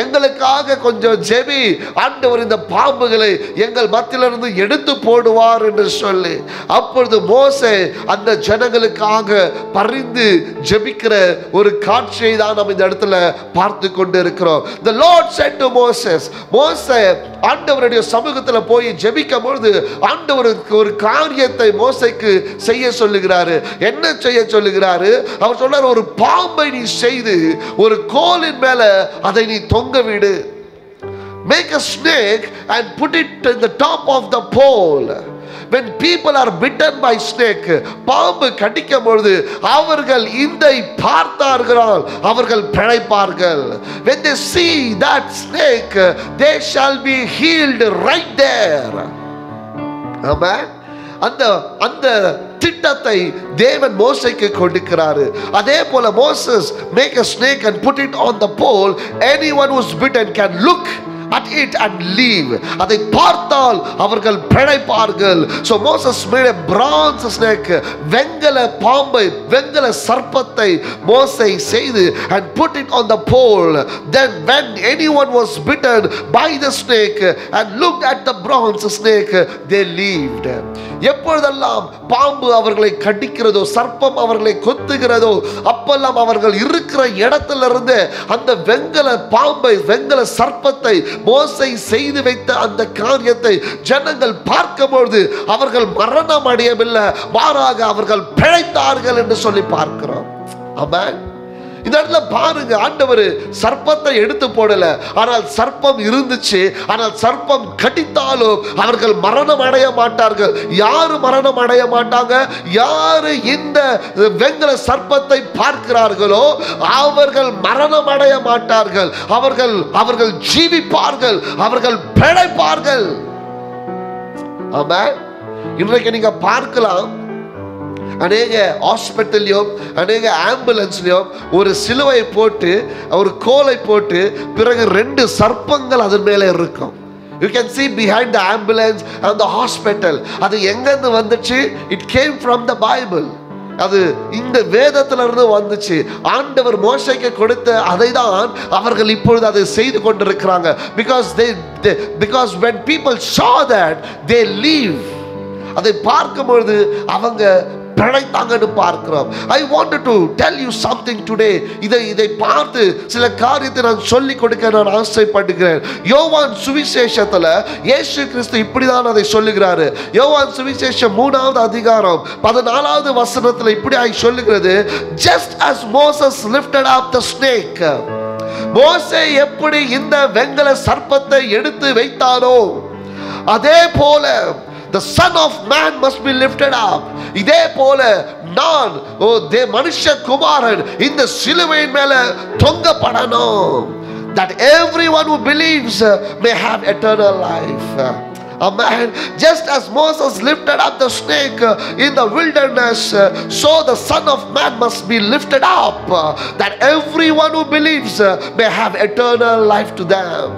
எங்களுக்காக கொஞ்சம் ஜெபி, ஆண்டவர் இந்த பாம்புகளை எங்கள் மத்தியிலிருந்து எடுத்து போடுவார் என்று சொல்லி. அப்பொழுது மோசே அந்த ஜனங்களுக்காக பரிந்து ஜெபிக்கிற ஒரு காட்சியை தான் நம்ம இந்த இடத்துல பார்த்து கொண்டு இருக்கிறோம். The Lord said to Moses, மோசே ஆண்டவருடைய சமூகத்தில் போய் ஜெபிக்கும் பொழுது ஆண்டவருக்கு ஒரு காரியத்தை மோசேக்கு செய்ய சொல்லுகிறாரு. என்ன செய்ய சொல்லுகிறாரு? அவர் சொன்னார், ஒரு பாம்பை நீ செய்து ஒரு கோலின் மேல அதை நீ தொங்க விடு. Make a snake and put it in the top of the pole. When people are bitten by snake, பாம்பு கடிக்கும் பொழுது அவர்கள் இதை பார்த்தார்கள், அவர்கள் பிழைப்பார்கள். When they see that snake, they shall be healed right there. Amen. அந்த திட்டத்தை தேவன் மோசேக்கு கொடுக்கிறாரு. அதே போல Moses make a snake and put it on the pole. Anyone who's bitten can look at it and leave. அதை பார்த்தால் அவர்கள் பிழைப்பார்கள். So Moses made a bronze snake, வெங்கல பாம்பை, வெங்கல சர்ப்பத்தை மோசே செய்து and put it on the pole. Then when anyone was bitten by the snake and looked at the bronze snake, they lived. எப்பொழுதெல்லாம் பாம்பு அவர்களை கடிக்கிறதோ, சர்ப்பம் அவர்களை கொத்துகிறதோ, அப்பெல்லாம் அவர்கள் இருக்கிற இடத்திலிருந்து அந்த வெங்கல பாம்பை, வெங்கல சர்ப்பத்தை மோசே செய்து வைத்த அந்த காரியத்தை ஜனங்கள் பார்க்கும்போது அவர்கள் மரணம் அடையவில்லை, மாறாக அவர்கள் பிழைத்தார்கள் என்று சொல்லி பார்க்கிறோம். ஆமென். இந்த இடத்துல பாருங்க, ஆண்டவர் சர்ப்பத்தை எடுத்து போடல, ஆனால் சர்ப்பம் இருந்துச்சு. ஆனால் சர்ப்பம் கடித்தாலும் அவர்கள் மரணம் அடைய மாட்டார்கள். யாரு மரணம் அடைய மாட்டாங்க? யாரு இந்த வெங்கல சர்ப்பத்தை பார்க்கிறார்களோ அவர்கள் மரணம் அடைய மாட்டார்கள். அவர்கள் ஜீவிப்பார்கள், அவர்கள் பிழைப்பார்கள். ஆமென். இன்றைக்கு நீங்க பார்க்கலாம், அநேக ஹாஸ்பிட்டல்லையும் அநேக ஆம்புலன்ஸ்லையும் ஒரு சிலுவை போட்டு, ஒரு கோலை போட்டு, பிறகு 2 சர்ப்பங்கள் அதன் மேலே இருக்கும். You can see behind the ambulance and the hospital. அது எங்கிருந்து வந்துச்சு? It came from the Bible. அது இந்த வேதத்திலிருந்து வந்துச்சு. ஆண்டவர் மோசேக்கு கொடுத்த அதை தான் அவர்கள் இப்பொழுது அதை செய்து கொண்டிருக்கிறாங்க. Because when people saw that, they leave. அதை பார்க்கும்பொழுது அவங்க பிழைத்தாங்கன்னு பார்க்கிறோம். I wanted to tell you something today. இதை பார்த்து சில காரியத்தை நான் சொல்லி கொடுக்க நான் ஆசைப்படுகிறேன். யோவான் சுவிசேஷத்துல இயேசு கிறிஸ்து இப்படிதான் அதை சொல்லுகிறாரு. யோவான் சுவிசேஷம் 3வது அதிகாரம் 14வது வசனத்துல இப்படி சொல்லுகிறது, just as Moses lifted up the snake, மோசே எப்படி இந்த வெங்கல சர்ப்பத்தை எடுத்து வைத்தானோ அதே போல the son of man must be lifted up. இதே போல நான் மனுஷகுமாரன் இந்த சிலுவையின் மேல தொங்கப்படணும். That everyone who believes may have eternal life. Amen. Just as Moses lifted up the snake in the wilderness, so the Son of Man must be lifted up, that everyone who believes may have eternal life to them.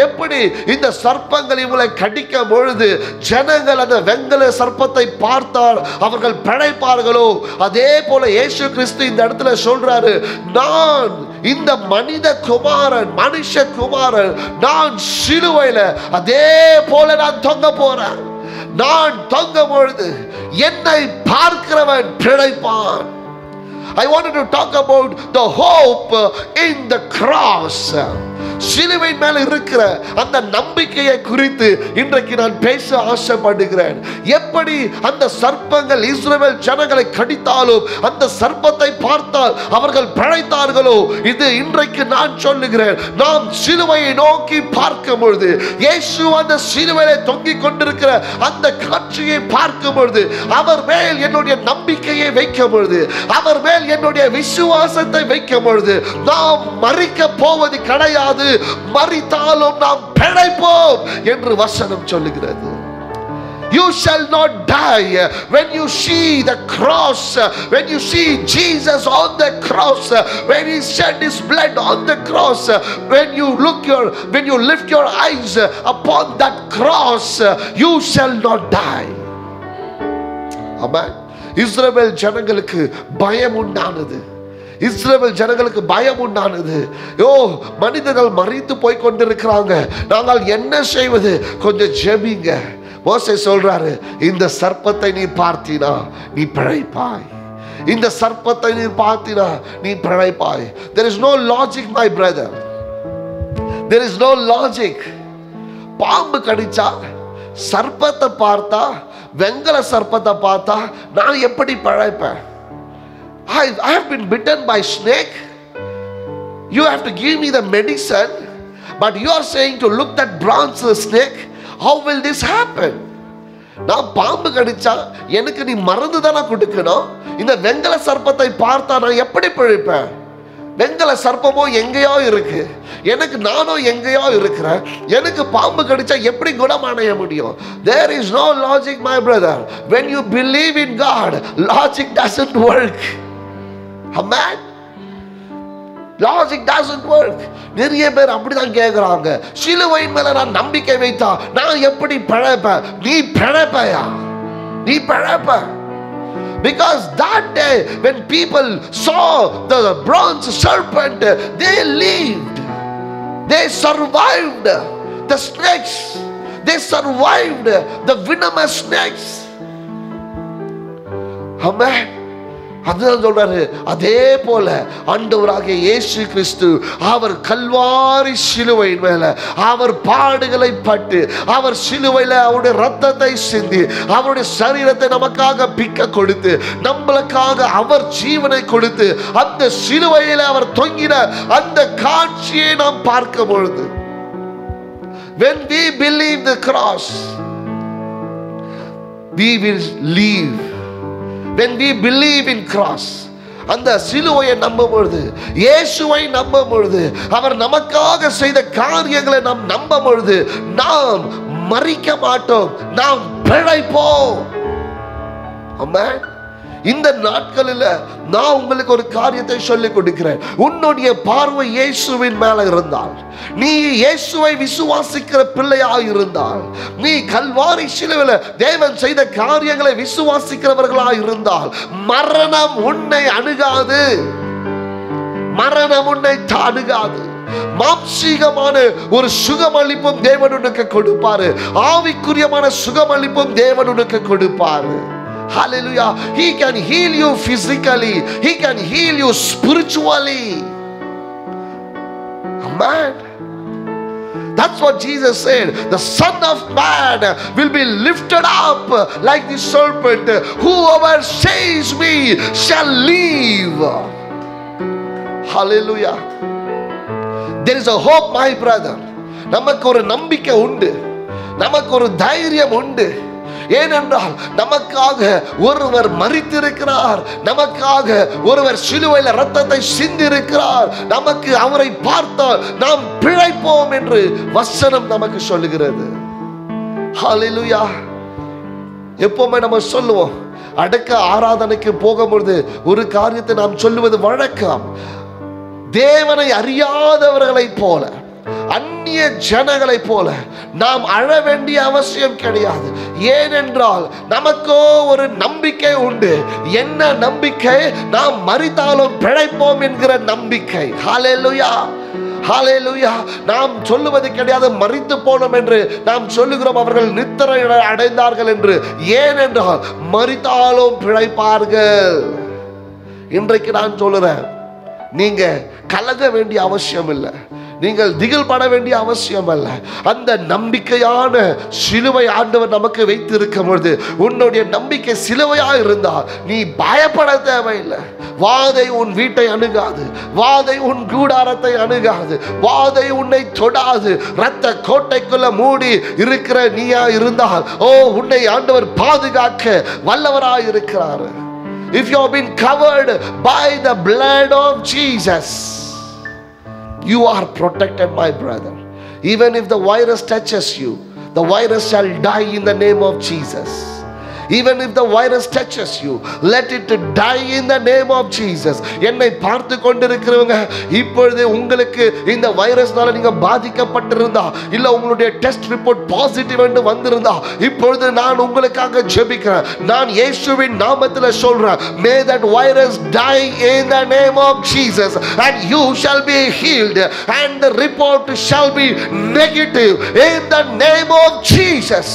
எப்படி இந்த சர்ப்பங்கள் இவங்களை கடிக்கும் பொழுது ஜனங்கள் அந்த வெங்கல சர்ப்பத்தை பார்த்தால் அவர்கள் பிழைப்பார்களோ, அதே போல இயேசு கிறிஸ்து இந்த இடத்துல சொல்றாரு, நான் இந்த மனித குமாரன், மனுஷகுமாரன், நான் சிலுவையில அதே போல நான் தொங்க போறேன். நான் தொங்கும் பொழுது என்னை பார்க்கிறவன் பிழைப்பான். I wanted to talk about the hope in the cross. சிலுவை மேல இருக்கிற அந்த நம்பிக்கையை குறித்து இன்றைக்கு நான் பேச ஆசைப்படுகிறேன். எப்படி அந்த சர்ப்பங்கள் இஸ்ரவேல் ஜனங்களை கடித்தாலும் அந்த சர்ப்பத்தை பார்த்தால் அவர்கள் பிழைத்தார்களோ, இது இன்றைக்கு நான் சொல்லுகிறேன். நாம் சிலுவையை நோக்கி பார்க்கும் பொழுது, இயேசு அந்த சிலுவையிலே தொங்கிக் கொண்டிருக்கிற அந்த காட்சியை பார்க்கும் பொழுது, அவர் மேல் என்னுடைய நம்பிக்கையை வைக்கும் பொழுது, அவர் மேல் என்னுடைய விசுவாசத்தை வைக்கும் பொழுது, நாம் மரிக்க போவது கிடையாது, மரித்தாலும் நாம் பிழைப்போம் என்று வசனம் சொல்லுகிறது. You shall not die. When you see the cross, when you see Jesus on the cross, when he shed his blood on the cross, when you lift your eyes upon that cross, you shall not die. Amen. இஸ்ரவேல் ஜனங்களுக்கு பயம் உண்டானது. இஸ்ரவேல் ஜனங்களுக்கு பயம் உண்டானது. மனிதர்கள் மறித்து போய் கொண்டிருக்கிறாங்க, நாங்கள் என்ன செய்வது? கொஞ்சம் ஜெபிங்க. மோசே சொல்றாரு, இந்த சர்ப்பத்தை நீ பார்த்தினா நீ பிழைப்பாய். இந்த சர்ப்பத்தை நீ பார்த்தினா நீ பிழைப்பாய். There is no logic my brother. There is no logic. பாம்பு கடிச்சா, சர்ப்பத்தை பார்த்தா, வெங்கல சர்ப்பத்தை பார்த்தா நான் எப்படி பிழைப்பேன்? I have been bitten by snake. You have to give me the medicine, but you are saying to look that bronze snake. How will this happen? நான் பாம்பு கடிச்சா எனக்கு நீ மருந்து தானே கொடுக்கணும். இந்த வெங்கல சர்ப்பத்தை பார்த்தா நான் எப்படி பிழைப்பேன்? வெங்கல சர்ப்பமோ எங்கேயோ இருக்கு, எனக்கு நானோ எங்கேயோ இருக்கிறேன். எனக்கு பாம்பு கடிச்சா எப்படி குணமடைய முடியும்? There is no logic my brother. When you believe in God, logic doesn't work. Amen. Logic doesn't work. நிறைய பேர் அப்படிதான் கேக்குறாங்க, சிலுவையின் மேல நான் நம்பிக்கை வைத்தா நான் எப்படி பிழைப்பேன்? நீ பிழைப்பையா? நீ பிழைப்ப. Because that day when people saw the bronze serpent, they lived. They survived the snakes. They survived the venomous snakes. Amen. அதுதான் சொல்றாரு. அதே போல ஆண்டவராகிய இயேசு கிறிஸ்து அவர் கல்வாரி சிலுவையின் மேல அவர் பாடுகளை பட்டு, அவர் சிலுவையில அவருடைய ரத்தத்தை சிந்தி, அவருடைய சரீரத்தை நமக்காக பிக்க கொடுத்து, நம்மளுக்காக அவர் ஜீவனை கொடுத்து, அந்த சிலுவையில அவர் தொங்கின அந்த காட்சியை நாம் பார்க்கும் பொழுது, when we believe the cross, we will live. When we believe in cross, அந்த சிலுவையை நம்பும் பொழுது, இயேசுவை நம்பும் பொழுது, அவர் நமக்காக செய்த காரியங்களை நாம் நம்பும் பொழுது, நாம் மரிக்க மாட்டோம், நாம் பிழைப்போம். ஆமென். இந்த நாட்களில் நான் உங்களுக்கு ஒரு காரியத்தை சொல்லிக் கொடுக்கிறேன். உன்னுடைய பார்வை இயேசுவின் மேல இருந்தால், நீ இயேசுவை விசுவாசிக்கிற பிள்ளையாக இருந்தால், நீ கல்வாரி சிலுவையில் தேவன் செய்த காரியங்களை விசுவாசிக்கிறவர்களாக இருந்தால், மரணம் உன்னை அணுகாது. மரணம் உன்னை அணுகாது. மாம்சீகமான ஒரு சுகமளிப்பும் தேவன் உனக்கு கொடுப்பாரு. ஆவிக்குரியமான சுகமளிப்பும் தேவன் உனக்கு கொடுப்பாரு. Hallelujah. He can heal you physically. He can heal you spiritually. Amen. That's what Jesus said. The Son of Man will be lifted up like the serpent. Whoever says me shall live. Hallelujah. There is a hope, my brother. நமக்கு ஒரு நம்பிக்கை உண்டு, நமக்கு ஒரு தைரியம் உண்டு. ஏனென்றால் நமக்காக ஒருவர் மரித்திருக்கிறார், நமக்காக ஒருவர் சிலுவையில் இரத்தத்தை சிந்திருக்கிறார். நமக்கு அவரை பார்த்தால் நாம் பிழைப்போம் என்று வசனம் நமக்கு சொல்லுகிறது. ஹல்லேலூயா. எப்பவுமே நம்ம சொல்லுவோம், அடக்க ஆராதனைக்கு போகும்பொழுது ஒரு காரியத்தை நாம் சொல்லுவது வழக்கம். தேவனை அறியாதவர்களை போல, அந்நிய ஜனங்களை போல நாம் அழ வேண்டிய அவசியம் கிடையாது. ஏனென்றால் நமக்கோ ஒரு நம்பிக்கை உண்டு. என்ன நம்பிக்கை? நாம் மரித்தாலும் பிழைப்போம் என்கிற நம்பிக்கை. ஹல்லேலூயா, ஹல்லேலூயா. நாம் சொல்லுவது கிடையாது மரித்து போனோம் என்று நாம் சொல்லுகிறோம், அவர்கள் நித்திரை அடைந்தார்கள் என்று. ஏனென்றால் மரித்தாலும் பிழைப்பார்கள். இன்றைக்கு நான் சொல்லுறேன், நீங்க கலங்க வேண்டிய அவசியம் இல்லை, நீங்கள் திகில் பட வேண்டிய அவசியம் அல்ல. அந்த நம்பிக்கையான சிலுவை ஆண்டவர் நமக்கு வைத்திருக்கும் பொழுது, உன்னுடைய நம்பிக்கை சிலுவையா இருந்தால் நீ பயப்பட தேவையில்லை. வாதை உன் வீட்டை அணுகாது, வாதை உன் கூடாரத்தை அணுகாது, வாதை உன்னை தொடாது. இரத்த கோட்டைக்குள்ள மூடி இருக்கிற நீயா இருந்தால், உன்னை ஆண்டவர் பாதுகாக்க வல்லவராய் இருக்கிறார். If you have been covered by the blood of Jesus, you are protected, my brother. Even if the virus touches you, the virus shall die in the name of Jesus. Even if the virus touches you, let it die in the name of Jesus. என்னை பார்த்து கொண்டிருக்கிறவங்க, இப்பொழுது உங்களுக்கு இந்த வைரஸ்னால நீங்க பாதிக்கப்பட்டிருந்தா, இல்ல உங்களுடைய test report positive என்று வந்திருந்தா, இப்பொழுது நான் உங்களுக்காக ஜெபிக்கிறேன். நான் இயேசுவின் நாமத்தில் சொல்றேன், may that virus die in the name of Jesus, and you shall be healed, and the report shall be negative in the name of Jesus.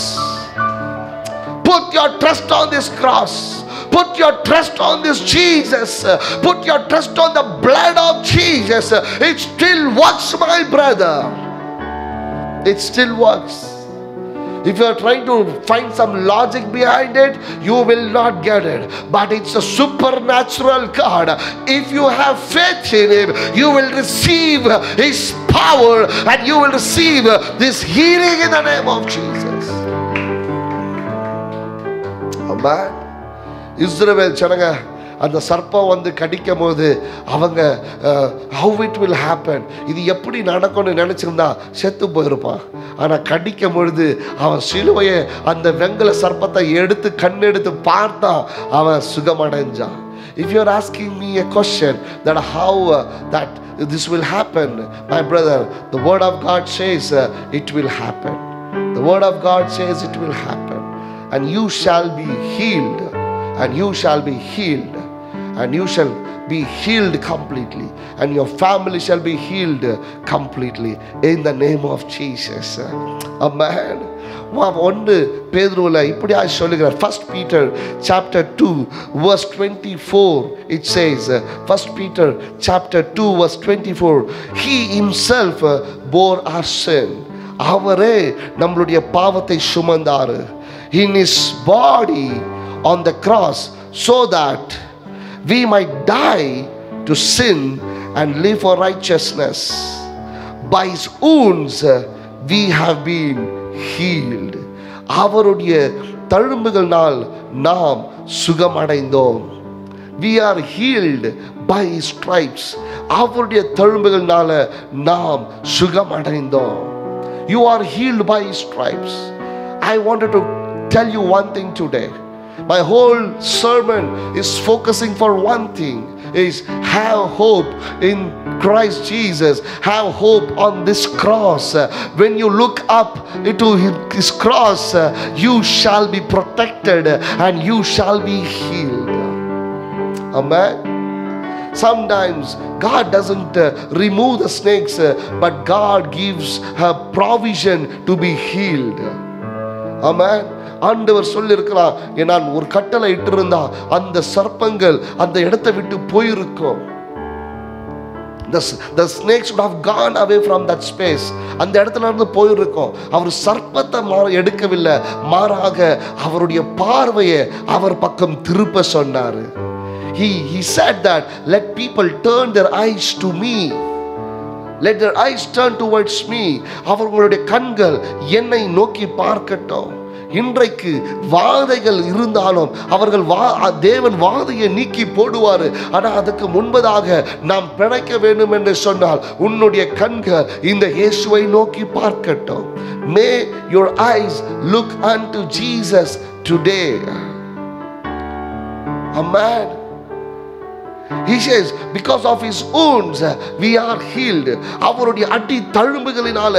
Put your trust on this cross. Put your trust on this Jesus. Put your trust on the blood of Jesus. It still works, my brother. It still works. If you are trying to find some logic behind it, you will not get it. But it's a supernatural God. If you have faith in Him, you will receive His power, and you will receive this healing in the name of Jesus. Amen. இஸ்ரவேல் ஜனங்க அந்த சர்ப்பம் வந்து கடிக்கும் போது அவங்க how it will happen, இது எப்படி நடக்கும்னு நினைச்சிருந்தா செத்து போயிருப்பான். ஆனால் கடிக்கும் பொழுது அவன் சிலுவையை அந்த வெங்கல சர்ப்பத்தை எடுத்து கண்ணெடுத்து பார்த்தான், அவன் சுகமடைஞ்சான். If you are asking me a question that how that this will happen, my brother, the word of God says it will happen. The word of God says it will happen, and you shall be healed, and you shall be healed, and you shall be healed completely, and your family shall be healed completely in the name of Jesus. Amen. ஒன்று பேதுருவில் இப்படியா சொல்லுகிறார். 1 Peter chapter 2 verse 24, it says, 1 Peter chapter 2 verse 24, He Himself bore our sin. அவரே நம்மளுடைய பாவத்தை சுமந்தார். In His body on the cross, so that we might die to sin and live for righteousness. By His wounds we have been healed. அவருடைய தழும்புகளால் நாம் சுகமடைந்தோம். We are healed by His stripes. அவருடைய தழும்புகளால நாம் சுகமடைந்தோம். You are healed by His stripes. I wanted to tell you one thing today. My whole sermon is focusing for one thing, is have hope in Christ Jesus. Have hope on this cross. When you look up into His cross, you shall be protected and you shall be healed. Amen. Sometimes God doesn't remove the snakes, but God gives her provision to be healed. Amen. ஆண்டவர் சொல்லியிருக்கிறார், நான் ஒரு கட்டளை இட்டிருந்தா அந்த சர்ப்பங்கள் அந்த இடத்தை விட்டு போயிருக்கும். The snakes would have gone away from that space. அந்த இடத்துல இருந்து போயிருக்கும். அவர் சர்ப்பத்தை எடுக்கவில்லை, மாறாக அவருடைய பார்வையை அவர் பக்கம் திருப்ப சொன்னார். He said that let people turn their eyes to me. Let their eyes turn towards me. அவர்களுடைய கண்கள் என்னை நோக்கி பார்க்கட்டும். இன்றைக்கு வாதைகள் இருந்தாலும் அவர்கள் தேவன் வாதையை நீக்கி போடுவார். ஆனால் அதுக்கு முன்பதாக நாம் பிழைக்க வேண்டும் என்று சொன்னால் உன்னுடைய கண்கள் இந்த இயேசுவை நோக்கி பார்க்கட்டும். May your eyes look unto Jesus today. Amen. He says, because of His wounds we are healed. அவருடைய அடி தழும்புகளினால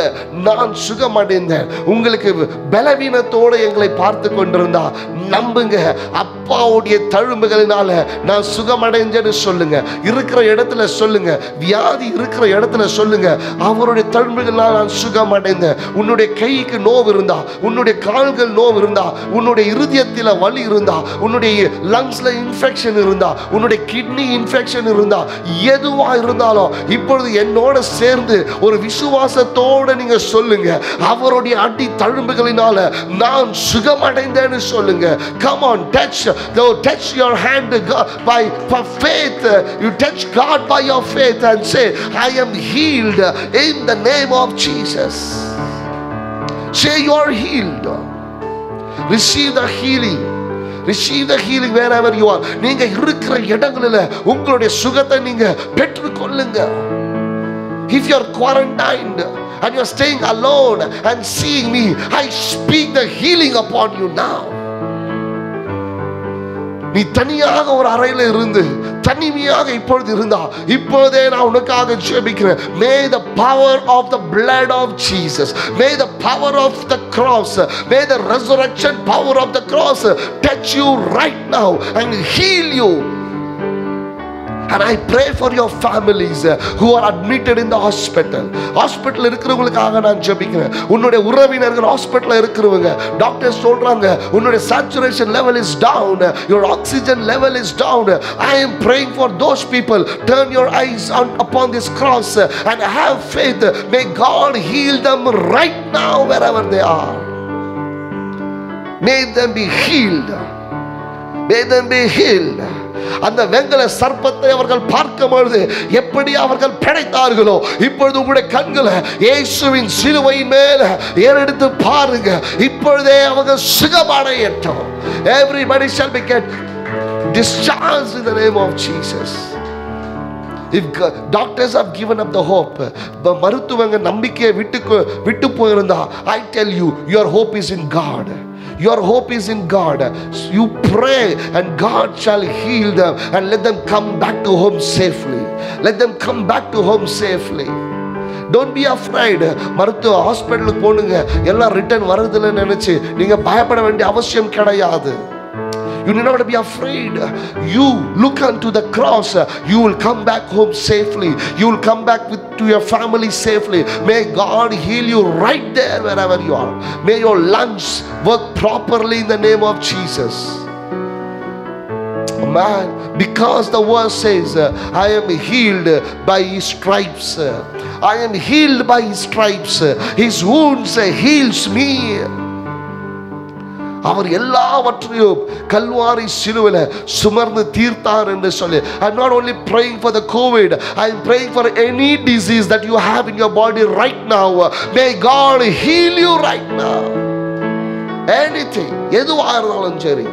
நான் சுகமடைந்தேன். உங்களுக்கு பலவீனத்தோடு எங்களை பார்த்து கொண்டிருந்தா நம்புங்க, அப்பாவுடைய தழும்புகளினால நான் சுகமடைஞ்சேன்னு சொல்லுங்க. இருக்கிற இடத்துல சொல்லுங்க, வியாதி இருக்கிற இடத்துல சொல்லுங்க, அவருடைய தழும்புகளால் நான் சுகமடைந்தேன். உன்னுடைய கைக்கு நோவு இருந்தா, உன்னுடைய கால்கள் நோவு இருந்தா, உன்னுடைய இருதயத்தில் வலி இருந்தா, உன்னுடைய லங்ஸ்ல இன்ஃபெக்ஷன் இருந்தா, உன்னுடைய கிட்னி இன்ஃபெக்ஷன் இருந்தா, எதுவா இருந்தாலும் இப்பொழுது என்னோட சேர்ந்து ஒரு விசுவாசத்தோட நீங்க சொல்லுங்க, அவருடைய அடி தழும்புகளினால நான் சுகமடைந்தேன்னு சொல்லுங்க. Come on, touch your hand by faith. You touch God by your faith and say, I am healed in the name of Jesus. Say you are healed. Receive the healing. Receive the healing wherever you are. நீங்க இருக்கிற இடங்களில் உங்களுடைய சுகத்தை நீங்க பெற்றுக்கொள்ளுங்க. If you are quarantined and you are staying alone and seeing me, I speak the healing upon you now. நீ தனியாக ஒரு அறையில இருந்து தனிமையாக இப்பொழுது இருந்தா இப்பொழுதே நான் உனக்காக ஜெபிக்கிறேன். May the power of the blood of Jesus, may the power of the cross, may the resurrection power of the cross touch you right now and heal you. And I pray for your families who are admitted in the hospital. Hospital இருக்கிறவங்களுக்காக நான் ஜெபிக்கிறேன். உன்னுடைய உறவினர்கள் ஹாஸ்பிடல்ல இருக்கிறவங்க, doctors சொல்றாங்க உன்னுடைய saturation level is down, your oxygen level is down. I am praying for those people. Turn your eyes upon this cross and have faith. May God heal them right now wherever they are. May them be healed. May them be healed. அந்த வெங்கல சர்ப்பத்தை அவர்கள் பார்க்கும் பொழுது எப்படி அவர்கள் பிழைத்தார்களோ இப்பொழுது உங்களுடைய கண்களை இயேசுவின் சிலுவையின் மேல ஏறெடுத்து பாருங்க. இப்பொழுதே அவர்கள் சுகமடையட்டும். Everybody shall be get discharged in the name of Jesus. If doctors have given up the hope, மருத்துவங்க நம்பிக்கையை விட்டு போயிருந்தா, I tell you, your hope is in God. Your hope is in God. You pray and God shall heal them and let them come back to home safely. Let them come back to home safely. Don't be afraid. மருத்துவ ஹாஸ்பிடலுக்கு போனுங்க எல்லாம் return வருதுன்னு நினைச்சு நீங்க பயப்பட வேண்டிய அவசியம் கிடையாது. You need not be afraid. You look unto the cross. You will come back home safely. You will come back to your family safely. May God heal you right there wherever you are. May your lungs work properly in the name of Jesus. Man, because the verse says, I am healed by His stripes. I am healed by His stripes. His wounds heals me. அவர் எல்லாவற்றையும் கல்வாரி சிலுவையில சுமர்ந்து தீர்த்தார் என்று சொல்லி. I'm not only praying for the COVID, I'm praying for any disease that you have in your body right now. May God heal you right now. Anything, எதுவா இருந்தாலும் சரி.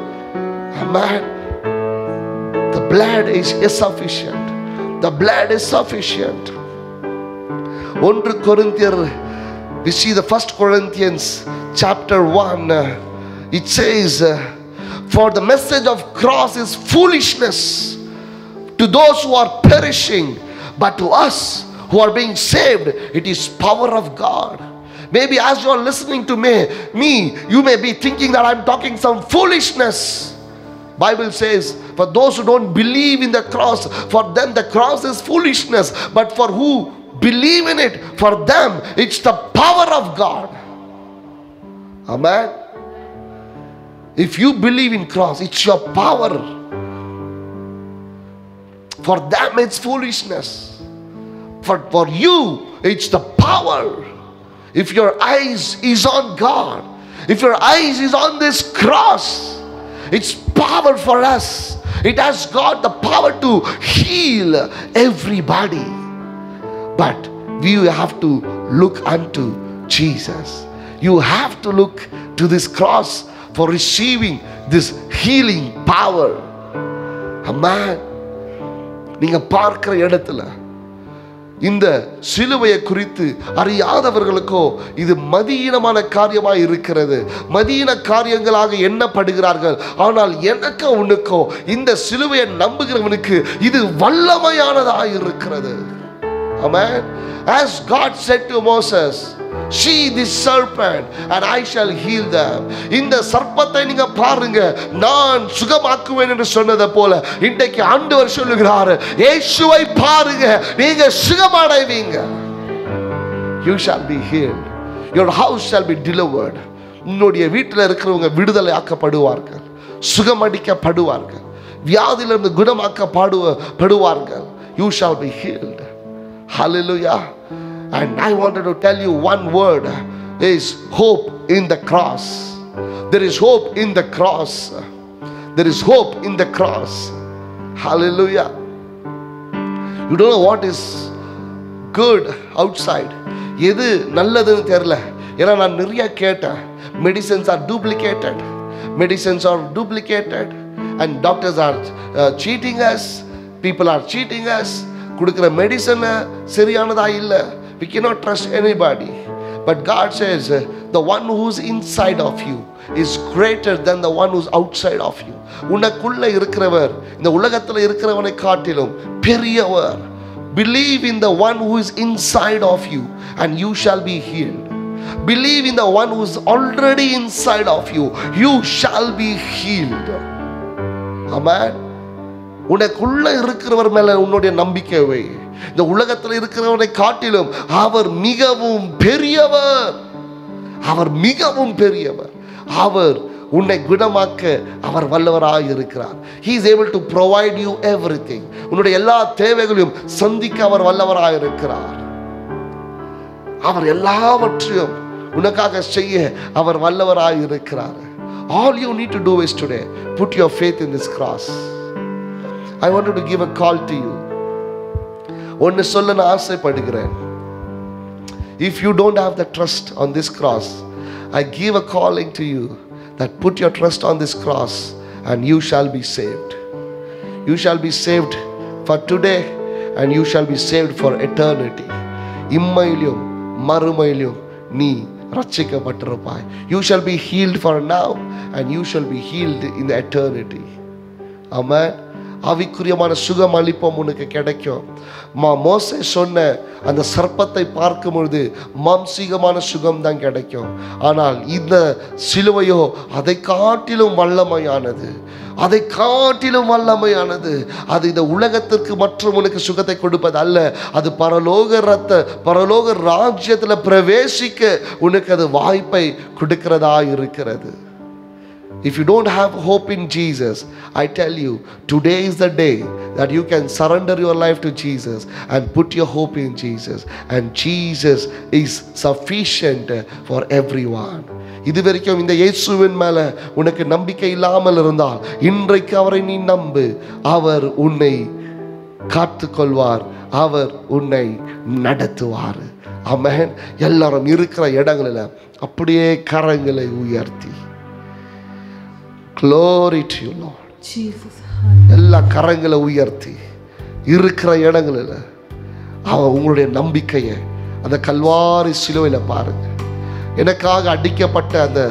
Amen. The blood is sufficient. The blood is sufficient. 1 Corinthians, we see the 1 Corinthians chapter 1. It says, for the message of cross is foolishness to those who are perishing, but to us who are being saved, it is power of God. Maybe as you are listening to me, you may be thinking that I'm talking some foolishness. Bible says, for those who don't believe in the cross, for them the cross is foolishness, but for who believe in it, for them it's the power of God. Amen. If you believe in cross, it's your power. For them it's foolishness. For you, it's the power. If your eyes is on God, if your eyes is on this cross, it's power for us. It has got the power to heal everybody. But we have to look unto Jesus. You have to look to this cross for receiving this healing power. Amen. நீங்க பார்க்கிற இடத்துல இந்த சிலுவையை குறித்து அறியாதவர்களுக்கோ இது மதியீனமான காரியமாய் இருக்கிறது. மதியீன காரியங்களாக எண்ணப்படுகிறார்கள். ஆனால் எனக்கு உனக்கோ இந்த சிலுவையை நம்புகிறவனுக்கு இது வல்லமையானதாய் இருக்கிறது. Amen. As God said to Moses, see this serpent and I shall heal them. இந்த சர்ப்பத்தை நீங்க பாருங்க நான் சுகமாக்குவேன் என்று சொன்னது போல இன்றைக்கு ஆண்டவர் சொல்லுகிறார், இயேசுவை பாருங்க நீங்க சுகமடைவீங்க. You shall be healed. Your house shall be delivered. உன்னுடைய வீட்டில் இருக்கிறவங்க விடுதலை ஆக்கப்படுவார்கள், சுகமடிக்கப்படுவார்கள், வியாதியிலிருந்து குணமாக்கப்படுவார்கள். You shall be healed. Hallelujah. And I wanted to tell you one word is hope in the cross. There is hope in the cross. There is hope in the cross. Hallelujah. You don't know what is good outside. எது நல்லதுன்னு தெரியல. ஏன்னா நான் நிறைய கேட்டேன். Medicines are duplicated. Medicines are duplicated and doctors are cheating us. People are cheating us. கொடுக்கிற medicine சரியானதா இல்லை. We cannot trust anybody. But God says, the one who's inside of you is greater than the one who's outside of you. உனக்குள்ள இருக்கிறவர் இந்த உலகத்துல இருக்கிறவனை காட்டிலும் பெரியவர். Believe in the one who is inside of you and you shall be healed. Believe in the one who is already inside of you, you shall be healed. Amen. உனக்குள்ள இருக்கிறவர் மேல உன்னுடைய நம்பிக்கை வை. இந்த உலகத்தில் இருக்கிறவனை காட்டிலும் அவர் மிகவும் பெரியவர். அவர் மிகவும் பெரியவர். அவர் உன்னை குணமாக்க அவர் வல்லவராய் இருக்கிறார். He is able to provide you everything. உன்னுடைய எல்லா தேவைகளையும் சந்திக்க அவர் வல்லவராய் இருக்கிறார். அவர் எல்லாவற்றையும் உனக்காக செய்ய அவர் வல்லவராய் இருக்கிறார். All you need to do is today put your faith in this cross. I wanted to give a call to you. ஒன்னு சொல்ல நான் ஆசைப்படுகிறேன். If you don't have the trust on this cross, I give a calling to you that put your trust on this cross and you shall be saved. You shall be saved for today and you shall be saved for eternity. இம்மையிலும் மறுமையிலும் நீ ரட்சிக்கப்பட்டிருப்பாய். You shall be healed for now and you shall be healed in the eternity. Amen. ஆவிக்குரியமான சுகம் அளிப்போம் உனக்கு கிடைக்கும். மோசே சொன்ன அந்த சர்ப்பத்தை பார்க்கும் பொழுது மாம்சீகமான சுகம் தான் கிடைக்கும். ஆனால் இந்த சிலுவையோ அதை காட்டிலும் வல்லமையானது. அதை காட்டிலும் வல்லமையானது. அது இந்த உலகத்திற்கு மற்றும் உனக்கு சுகத்தை கொடுப்பது அல்ல. அது பரலோக ராஜ்யத்தில் பிரவேசிக்க உனக்கு அது வாய்ப்பை கொடுக்கிறதா இருக்கிறது. If you don't have hope in Jesus, I tell you, today is the day that you can surrender your life to Jesus and put your hope in Jesus. And Jesus is sufficient for everyone. இதுவரைக்கும் இந்த இயேசுவின் மேல உனக்கு நம்பிக்கை இல்லாமல் இருந்தால் இன்றைக்கு அவரை நீ நம்பு. அவர் உன்னை காத்துக்கொள்வார். அவர் உன்னை நடத்துவார். ஆமென். எல்லாரும் இருக்கிற இடங்களில் அப்படியே கரங்களை உயர்த்தி Glory to you, Lord. Jesus. எல்லா கரங்களை உயர்த்தி இருக்கிற இடங்களில் உங்களுடைய நம்பிக்கையை அந்த கல்வாரி சிலுவையில் பாருங்க. எனக்காக அடிக்கப்பட்ட அந்த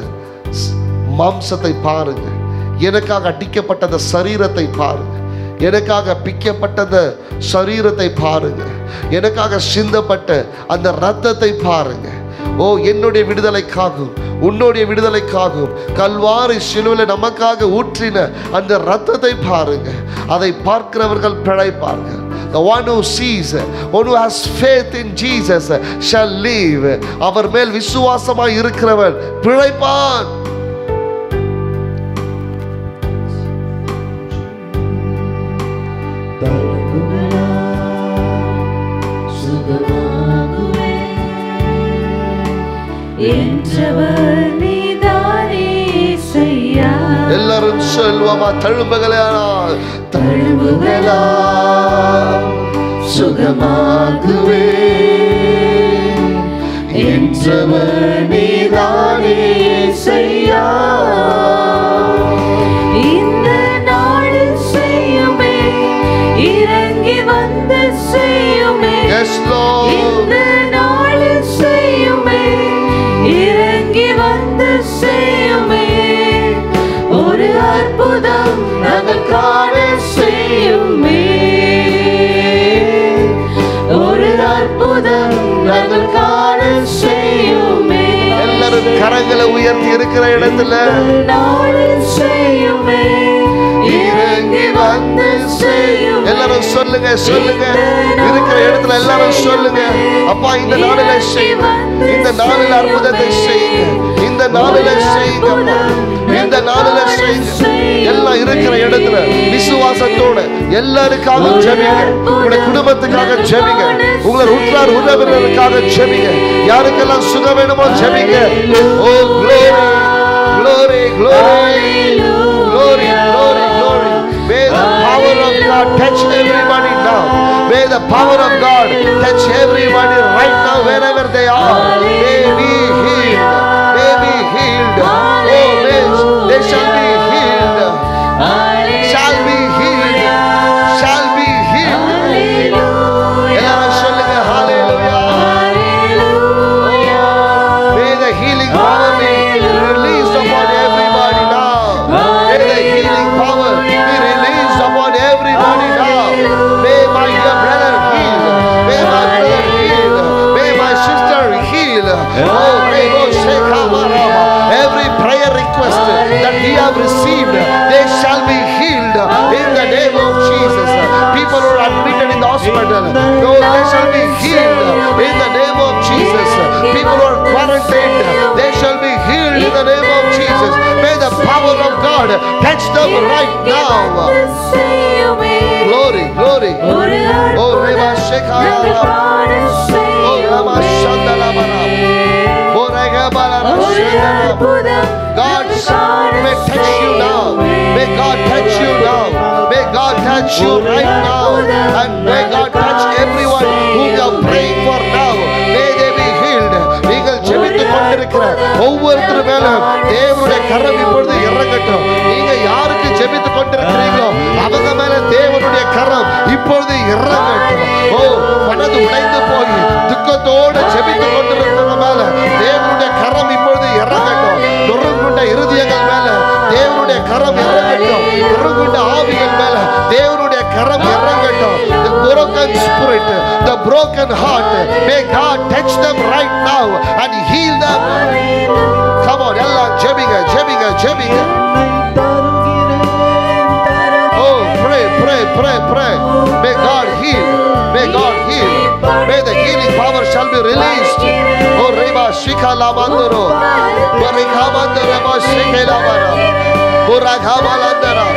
மாம்சத்தை பாருங்க. எனக்காக அடிக்கப்பட்ட அந்த சரீரத்தை பாருங்க. எனக்காக பிக்கப்பட்ட அந்த சரீரத்தை பாருங்க. எனக்காக சிந்தப்பட்ட அந்த இரத்தத்தை பாருங்க. ஓ, என்னுடைய விடுதலைக்காகும் உன்னுடைய விடுதலைக்காகும் கல்வாரி சிலுவையில் நமக்காக ஊற்றின அந்த இரத்தத்தை பாருங்க. அதை பார்க்கிறவர்கள் பிழைப்பார்கள். The one who sees, one who has faith in Jesus shall live. அவர் மேல் விசுவாசமாய் இருக்கிறவன் பிழைப்பான். எல்லாரும் சொல்லுவமா தழும்புகளால் சுகமாகுவே என்றவர் நீதானே செய்யா. இந்த நாளில் செய்யுமே, இறங்கி வந்து செய்யுமே. இந்த நாளில் செய்யுமே, இறங்கி வந்து செய்யுமே. ஒரு அற்புதம் நாங்கள் காண செய்யுமே. ஒரு அற்புதம் நாங்கள் காண செய்யுமே. எல்லாரும் கரங்களை உயர்த்தி இருக்கிற இடத்துல நாளில் செய்யுமே, இறங்கி வந்து செய்யுமே. எல்லாரும் சொல்லுங்க சொல்லுங்க. இருக்கிற இடத்துல எல்லாரும் சொல்லுங்க. அப்பா, இந்த நாளில செய்யுங்க. இந்த நாளில் அற்புதத்தை செய்யுங்க. இந்த நாளில செய்யுங்க. இந்த நாளில செய்யுங்க. எல்லாம் இருக்கிற இடத்துல விசுவாசத்தோட எல்லாருக்காக ஜெபிங்க. உங்களுடைய குடும்பத்துக்காக ஜெபிங்க. உங்களை உற்றார் உறவினருக்காக ஜெபிங்க. யாருக்கெல்லாம் சுகம் வேணுமோ ஜெபிங்க. ஓ, glory, glory, glory, glory, glory, glory. May the power of God touch everybody now. May the power of God touch everybody right now wherever they are. May be healed. May be healed. Oh, they shall be healed. Shall be healed. Shall be healed. எல்லாரும் சொல்லுங்க hallelujah. hospital. Oh, they shall be healed in the name of Jesus. People who are quarantined, they shall be healed in the name of Jesus. May the power of God touch them right now. Glory, glory. Oh, Reba Shekara. Oh, Rama Shandalabara. Oh, Regabara Shandalabara. God may touch you now. May God touch you now. May God touch you right now. And may God touch everyone whom you are praying for now. May they be healed. நீங்கள் ஜெபித்துக் கொண்டிருக்கிற ஒவ்வொருத்தர் மேலும் தேவனுடைய கரம் இப்பொழுது இறங்கட்டும். நீங்க யாருக்கு ஜெபித்துக் கொண்டிருக்கிறீங்களோ அவங்க மேல தேவனுடைய கரம் இப்பொழுது இறங்கட்டும். ஓ, மனது உடைந்து போய் துக்கத்தோடு ஜெபித்துக் கொண்டிருக்கிற மேல தேவனுடைய கரம் இப்பொழுது இறங்கட்டும். நொறுங்குண்ட இருதயங்கள் மேல தேவனுடைய கரம் இறங்கட்டும். நொறுங்குண்ட ஆவிகள் மேல தேவனுடைய கரம் இறங்கட்டும். The broken spirit, the broken heart, may God touch them right now and heal them. Come on, எல்லாம் ஜெபிங்க, ஜெபிங்க, ஜெபிங்க. Oh, pray, pray, pray, pray. May God heal. May God heal. May the healing power shall be released. Oh, Reba Shikala Mandoro. Borika Mandoro Ba Shikala Bara. Boraka Malandara.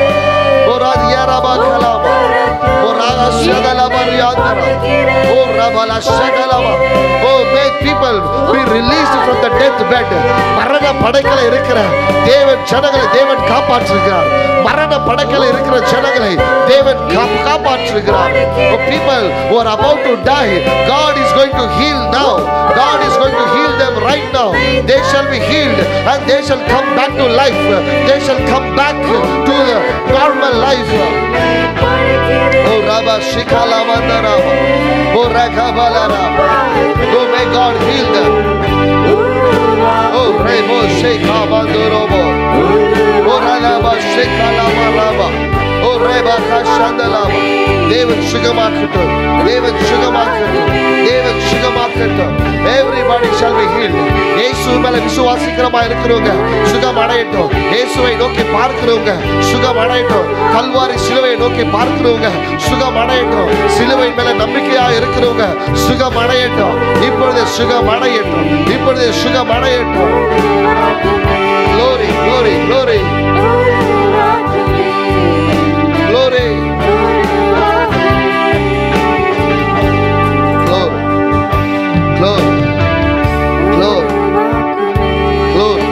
Boradiara Bakalama. Boraga Shagala Mariandara. Oh, Rabala Shagalama. Oh, may people be released from the deathbed. மரண படைகளை இருக்கிற தேவன் ஜனங்களை தேவன் காப்பாற்றுகிறார். மரண படைகளை இருக்கிற ஜனங்களை தேவன் காப்பாற்றுகிறார். For people who are about to die, God is going to heal now. God is going to heal them right now. They shall be healed and they shall come back to life. They shall come back to the normal life. Oh, Rabba Shikala Mandarama. Oh, Rakabalara. Oh, may God heal them. Oh, Rebo Shekha Mandurobo. Oh, Ralaba Shekala Maraba. Oh, Reba Kashandalama. David Shugamakata. David Shugamakata. David Shugamakata. Everybody shall be healed. இயேசு மேல விசுவாசிக்கிறமா இருக்கிறவங்க சுகம் அடையட்டும். இயேசுவை நோக்கி பார்க்கிறவங்க சுகம் அடையட்டும். கல்வாரி சிலுவையை நோக்கி பார்க்கிறவங்க சுகம் அடையட்டும். சிலுவை மேல நம்பிக்கையா இருக்கிறவங்க சுகம் அடையட்டும். இப்பொழுது சுகம் அடையட்டும். இப்பொழுது சுகம் அடையட்டும். Glory, glory, glory. Glory. Glory. Glory. Glory. Glory.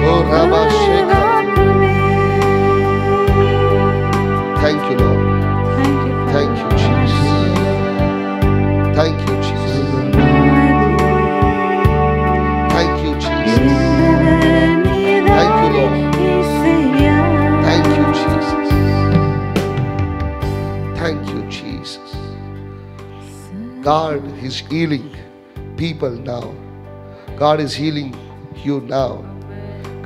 Oh, Rabba Shekha. Thank you, Lord. Thank you, Jesus. Thank you, Jesus. Thank you, Jesus. Thank you, Lord. Thank you, Jesus. Thank you, Jesus. God is healing people now. God is healing you now.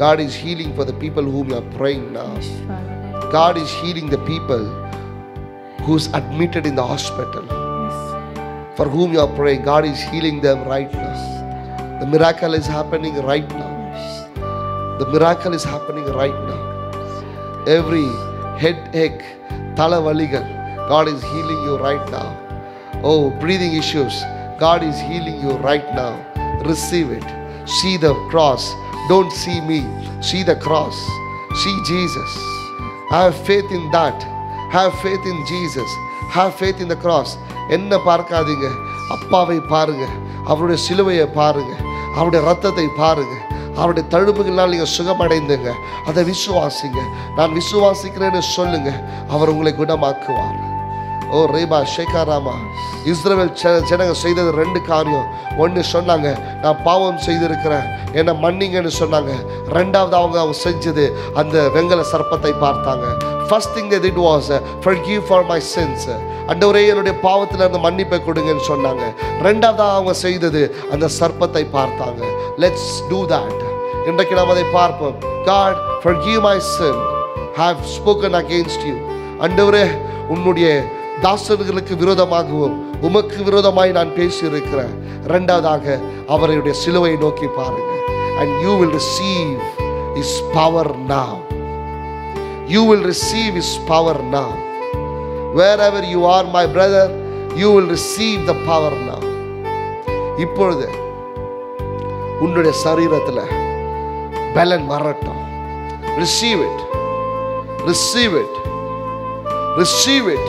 God is healing for the people whom you are praying now. God is healing the people who's admitted in the hospital. For whom you are praying, God is healing them right now. The miracle is happening right now. The miracle is happening right now. Every headache, talavaligal, God is healing you right now. Oh, breathing issues, God is healing you right now. Receive it. See the cross. Don't see me. See the cross. See Jesus. Have faith in that. Have faith in Jesus. Have faith in the cross. என்ன பார்க்காதீங்க, அப்பாவை பாருங்க, அவருடைய சிலுவையை பாருங்க, அவருடைய ரத்தத்தை பாருங்க, அவருடைய தழும்புகளால் நீங்கள் சுகமடைந்துங்க. அதை விசுவாசிங்க. நான் விசுவாசிக்கிறேன்னு சொல்லுங்க, அவர் உங்களை குணமாக்குவார். ஓ ரேபா ஷேகாராமா. இஸ்ரவேல் ஜனங்க செய்தது ரெண்டு காரியம். ஒன்று சொன்னாங்க, நான் பாவம் செய்திருக்கிறேன், என்னை மன்னிங்கன்னு சொன்னாங்க. ரெண்டாவது அவங்க செஞ்சது அந்த வெங்கல சர்ப்பத்தை பார்த்தாங்க. First thing they did was forgive for my sins. ஆண்டவரே என்னுடைய பாவத்தில் இருந்து மன்னிப்பை கொடுங்கன்னு சொன்னாங்க. ரெண்டாவது அவங்க செய்தது அந்த சர்ப்பத்தை பார்த்தாங்க. Let's do that. இன்றைக்கு நாம் அதை பார்ப்போம். God forgive my sin. Have spoken against you. ஆண்டவரே உன்னுடைய தாசர்களுக்கு விரோதமாகவும் உமக்கு விரோதமாய் நான் பேசி இருக்கிறேன். ரெண்டாவதாக அவருடைய சிலுவையை நோக்கி பாருங்க. And you will receive his power now. You will receive His power now. Wherever you are, my brother, you will receive the power now. இப்பொழுது உன்னுடைய சரீரத்தில் பலன் வரட்டும். Receive it. Receive it. Receive it.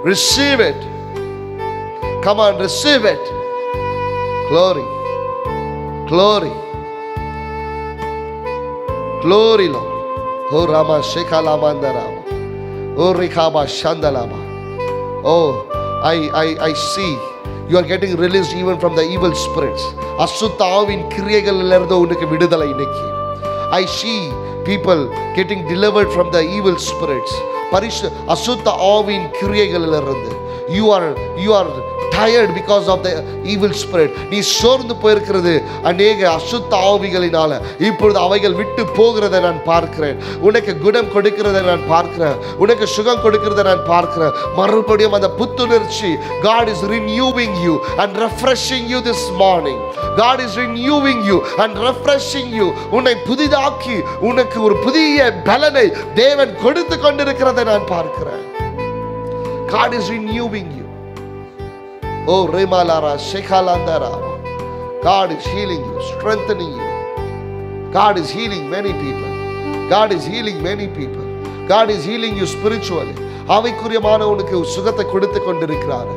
Receive it. Come on, receive it. Glory. Glory. Glory, Lord. Oh, Rama Shekala Mandarama. Oh, Rikaba Shandalama. Oh, I see you are getting released even from the evil spirits. அசுத்த ஆவின் கிரியைகளிலிருந்து உனக்கு விடுதலை இன்னைக்கு. I see people getting delivered from the evil spirits. அசுத்த Aavin கிரியைகளிலிருந்து you are tired because of the evil spirit. நீ சோர்ந்து போயிருக்கிறது அநேக அசுத்த ஆவிகளினால. இப்பொழுது அவைகள் விட்டு போகிறதை நான் பார்க்கிறேன். உனக்கு குணம் கொடுக்கிறதை நான் பார்க்கிறேன். உனக்கு சுகம் கொடுக்கிறதை நான் பார்க்கிறேன். மறுபடியும் அந்த புத்துணர்ச்சி. God is renewing you and refreshing you this morning. God is renewing you and refreshing you. உன்னை புதிதாக்கி உனக்கு ஒரு புதிய பலனை தேவன் கொடுத்து கொண்டிருக்கிறதை நான் பார்க்கிறேன். God is renewing you. Oh, Remalara, Shekhalandara. God is healing you, strengthening you. God is healing many people. God is healing many people. God is healing you spiritually. ஆவிக்குரியமான உனக்கு சுகத்தை கொடுத்து கொண்டிருக்கிறார்.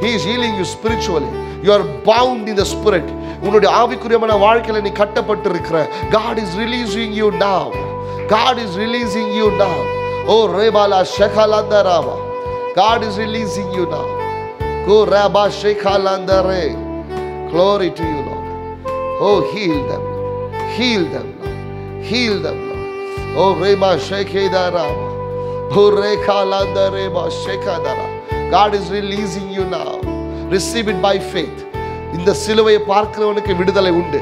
He is healing you spiritually. You are bound in the spirit. உன்னுடைய ஆவிக்குரியமான வாழ்க்கையில நீ கட்டப்பட்டிருக்கிற. God is releasing you now. God is releasing you now. Oh, Rebala Shekhalandara. God is releasing you now. Go Rabba Shekhalandare. Glory to you, Lord. Oh, heal them. Heal them, Lord. Heal them, Lord. Oh, Rema Shekhedara. Oh, Rekhalandare Ba Shekhadara. God is releasing you now. Receive it by faith. இந்த சிலுவையை பார்க்கிறவனுக்கு விடுதலை உண்டு.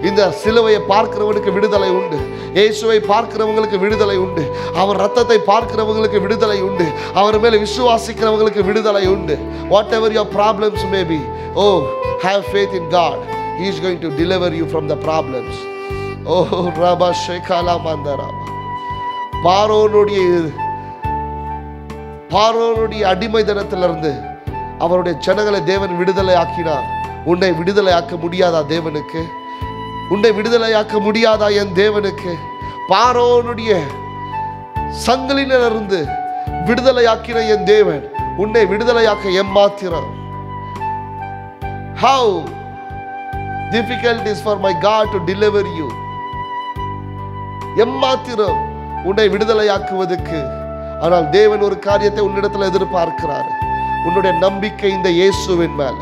இந்த சிலுவையை பார்க்கிறவனுக்கு விடுதலை உண்டு. இயேசுவை பார்க்கிறவங்களுக்கு விடுதலை உண்டு. அவர் ரத்தத்தை பார்க்கிறவங்களுக்கு விடுதலை உண்டு. அவர் மேலே விசுவாசிக்கிறவங்களுக்கு விடுதலை உண்டு. Whatever your problems may be, oh, have faith in God. He is going to deliver you from the problems. Oh, Rabba Shekala Mandarama. பார்வோனுடைய அடிமைத்தனத்திலிருந்து அவருடைய ஜனங்களை தேவன் விடுதலை ஆக்கினார். உன்னை விடுதலை ஆக்க முடியாதா தேவனுக்கு? உன்னை விடுதலையாக்க முடியாதா என் தேவனுக்கு? பார்வோனுடைய சங்கிலிலிருந்து விடுதலையாக்கின என் தேவன் உன்னை விடுதலையாக்க எம்மாத்திரம். How difficult it is for my God to deliver you. எம்மாத்திரம் உன்னை விடுதலையாக்குவதற்கு. ஆனால் தேவன் ஒரு காரியத்தை உன்னிடத்தில் எதிர்பார்க்கிறார். உன்னுடைய நம்பிக்கை இந்த இயேசுவின் மேல,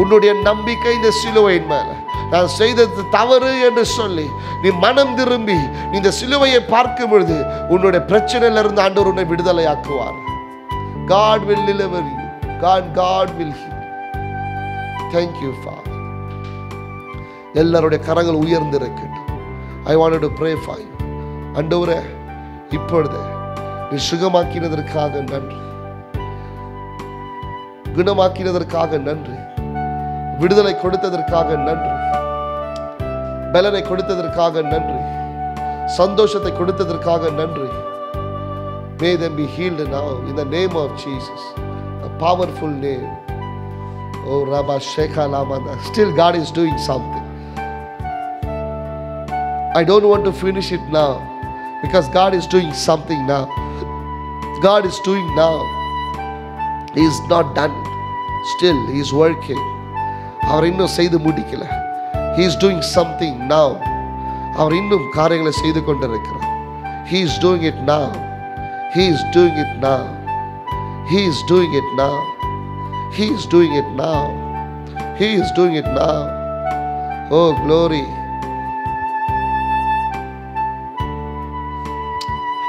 உன்னுடைய நம்பிக்கை இந்த சிலுவையின் மேல. நான் செய்தது தவறு என்று சொல்லி நீ மனம் திரும்பி நீ இந்த சிலுவையை பார்க்கும் பொழுது உன்னுடைய பிரச்சனையிலிருந்து ஆண்டவர் உன்னை விடுதலையாக்குவார். God will deliver you. God will heal. Thank you, Father. எல்லாருடைய கரங்கள் உயர்ந்திருக்கட்டும். I wanted to pray for you. ஆண்டவரே, இப்பொழுது நீ சுகமாக்கினதற்காக நன்றி, குணமாக்கினதற்காக நன்றி, விடுதலை கொடுத்ததற்காக நன்றி, பலனை கொடுத்ததற்காக நன்றி, சந்தோஷத்தை கொடுத்ததற்காக நன்றி. May them be healed now in the name of Jesus, a powerful name. Oh, Rabba Shekha Lamanda. Still God is doing something. I don't want to finish it now because God is doing something now. God is doing now. He is not done. Still He is working. அவர் இன்னும் செய்து முடிக்கல. He is doing something now. அவர் இன்னும் காரியங்களை செய்து கொண்டிருக்கிறார். He is doing it now. He is doing it now. He is doing it now. He is doing it now. He is doing it now. Oh, glory.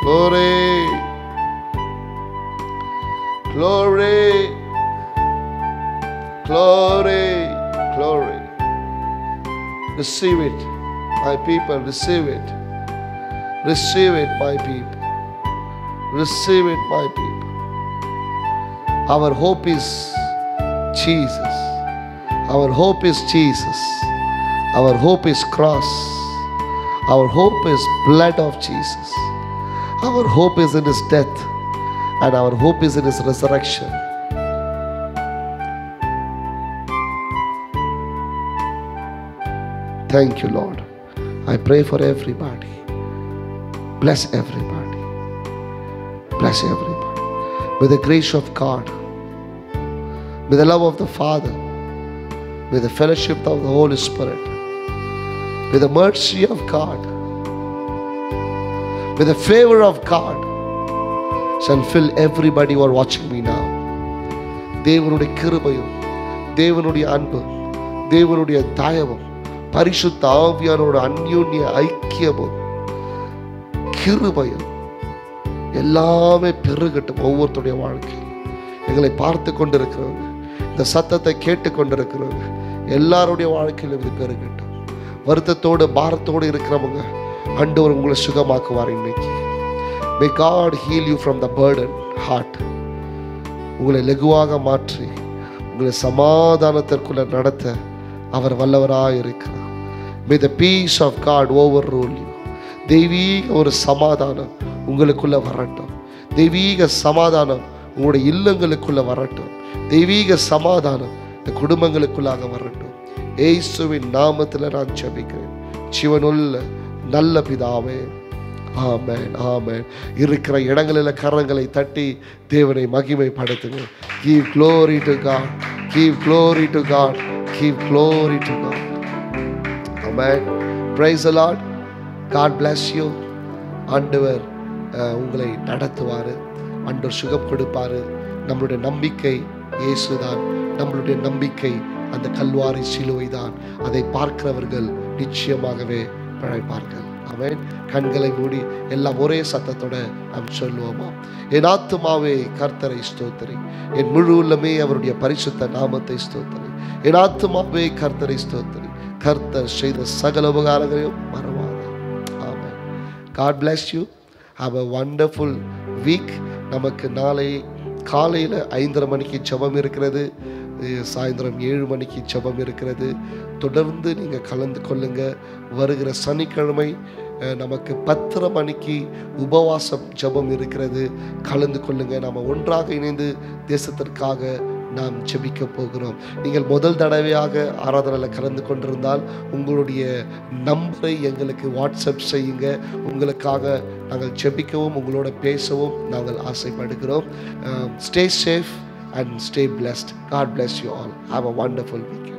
Glory. Glory. Glory. Glory. Receive it, my people. Receive it. Receive it, my people. Receive it, my people. Our hope is Jesus. Our hope is Jesus. Our hope is cross. Our hope is blood of Jesus. Our hope is in His death, and our hope is in His resurrection. Thank you, Lord. I pray for everybody. Bless everybody. Bless everybody. With the grace of God, with the love of the Father, with the fellowship of the Holy Spirit, with the mercy of God, with the favor of God, shall fill everybody who are watching me now. தேவனுடைய கிருபையும், தேவனுடைய அன்பும், தேவனுடைய தயவும், பரிசுத்த ஆவியானோட அந்யோன்ய ஐக்கியமும், கிருபையும் எல்லாமே பெருகட்டும் ஒவ்வொருத்தருடைய வாழ்க்கையில். எங்களை பார்த்து கொண்டிருக்கிறவங்க, இந்த சத்தத்தை கேட்டு கொண்டிருக்கிறவங்க எல்லாருடைய வாழ்க்கையிலும் இது பெருகட்டும். வருத்தத்தோடு பாரத்தோடு இருக்கிறவங்க ஆண்டவர் உங்களை சுகமாக்குவார் இன்னைக்கு. May God heal you from the burden heart. உங்களை லகுவாக மாற்றி உங்களை சமாதானத்திற்குள்ள நடத்த அவர் வல்லவராக இருக்கிறார். May the peace of God overrule you. தெய்வீக ஒரு சமாதானம் உங்களுக்குள்ள வரட்டும். தெய்வீக சமாதானம் உங்களுடைய இல்லங்களுக்குள்ள வரட்டும். தெய்வீக சமாதானம் இந்த குடும்பங்களுக்குள்ளாக வரட்டும். இயேசுவின் நாமத்தில் நான் ஜெபிக்கிறேன். ஜீவனுள்ள நல்ல பிதாவே, ஆமென், ஆமென். இருக்கிற இடங்களில் கரங்களை தட்டி தேவனை மகிமைப்படுத்துங்க. Give glory to God. Give glory to God. Give glory to God. Amen. Praise the Lord. God bless you. ஆண்டவர் உங்களை நடத்துவார். ஆண்டவர் சுகம் கொடுப்பார். நம்மளுடைய நம்பிக்கை இயேசுதான். நம்மளுடைய நம்பிக்கை அந்த கல்வாரி சிலுவை தான். அதை பார்க்கிறவர்கள் நிச்சயமாகவே பிழைப்பார்கள். ஆமென். கண்களை மூடி எல்லாம் ஒரே சத்தத்தோட நாம் சொல்லுவோமா? என் ஆத்துமாவே கர்த்தரை ஸ்தோத்திரி, என் முழு உள்ளமே அவருடைய பரிசுத்த நாமத்தை ஸ்தோத்திரி. என் ஆத்துமாவே கர்த்தரை ஸ்தோத்திரி, கர்த்தர் செய்த சகல உபகாரங்களையும் மறவாதே. ஆமென். God bless you. Have a wonderful week. நமக்கு நாளை காலையில் 5:30 மணிக்கு ஜெபம் இருக்கிறது. சாயந்தரம் 7 மணிக்கு ஜெபம் இருக்கிறது. தொடர்ந்து நீங்கள் கலந்து கொள்ளுங்க. வருகிற சனிக்கிழமை நமக்கு 10:30 மணிக்கு உபவாசம் ஜெபம் இருக்கிறது. கலந்து கொள்ளுங்க. நாம் ஒன்றாக இணைந்து தேசத்திற்காக நாம் ஜெபிக்க போகிறோம். நீங்கள் முதல் தடவையாக ஆராதனையில் கலந்து கொண்டிருந்தால் உங்களுடைய நம்பரை எங்களுக்கு வாட்ஸ்அப் செய்யுங்க. உங்களுக்காக நாங்கள் ஜெபிக்கவும் உங்களோட பேசவும் நாங்கள் ஆசைப்படுகிறோம். Stay safe and stay blessed. God bless you all. Have a wonderful week.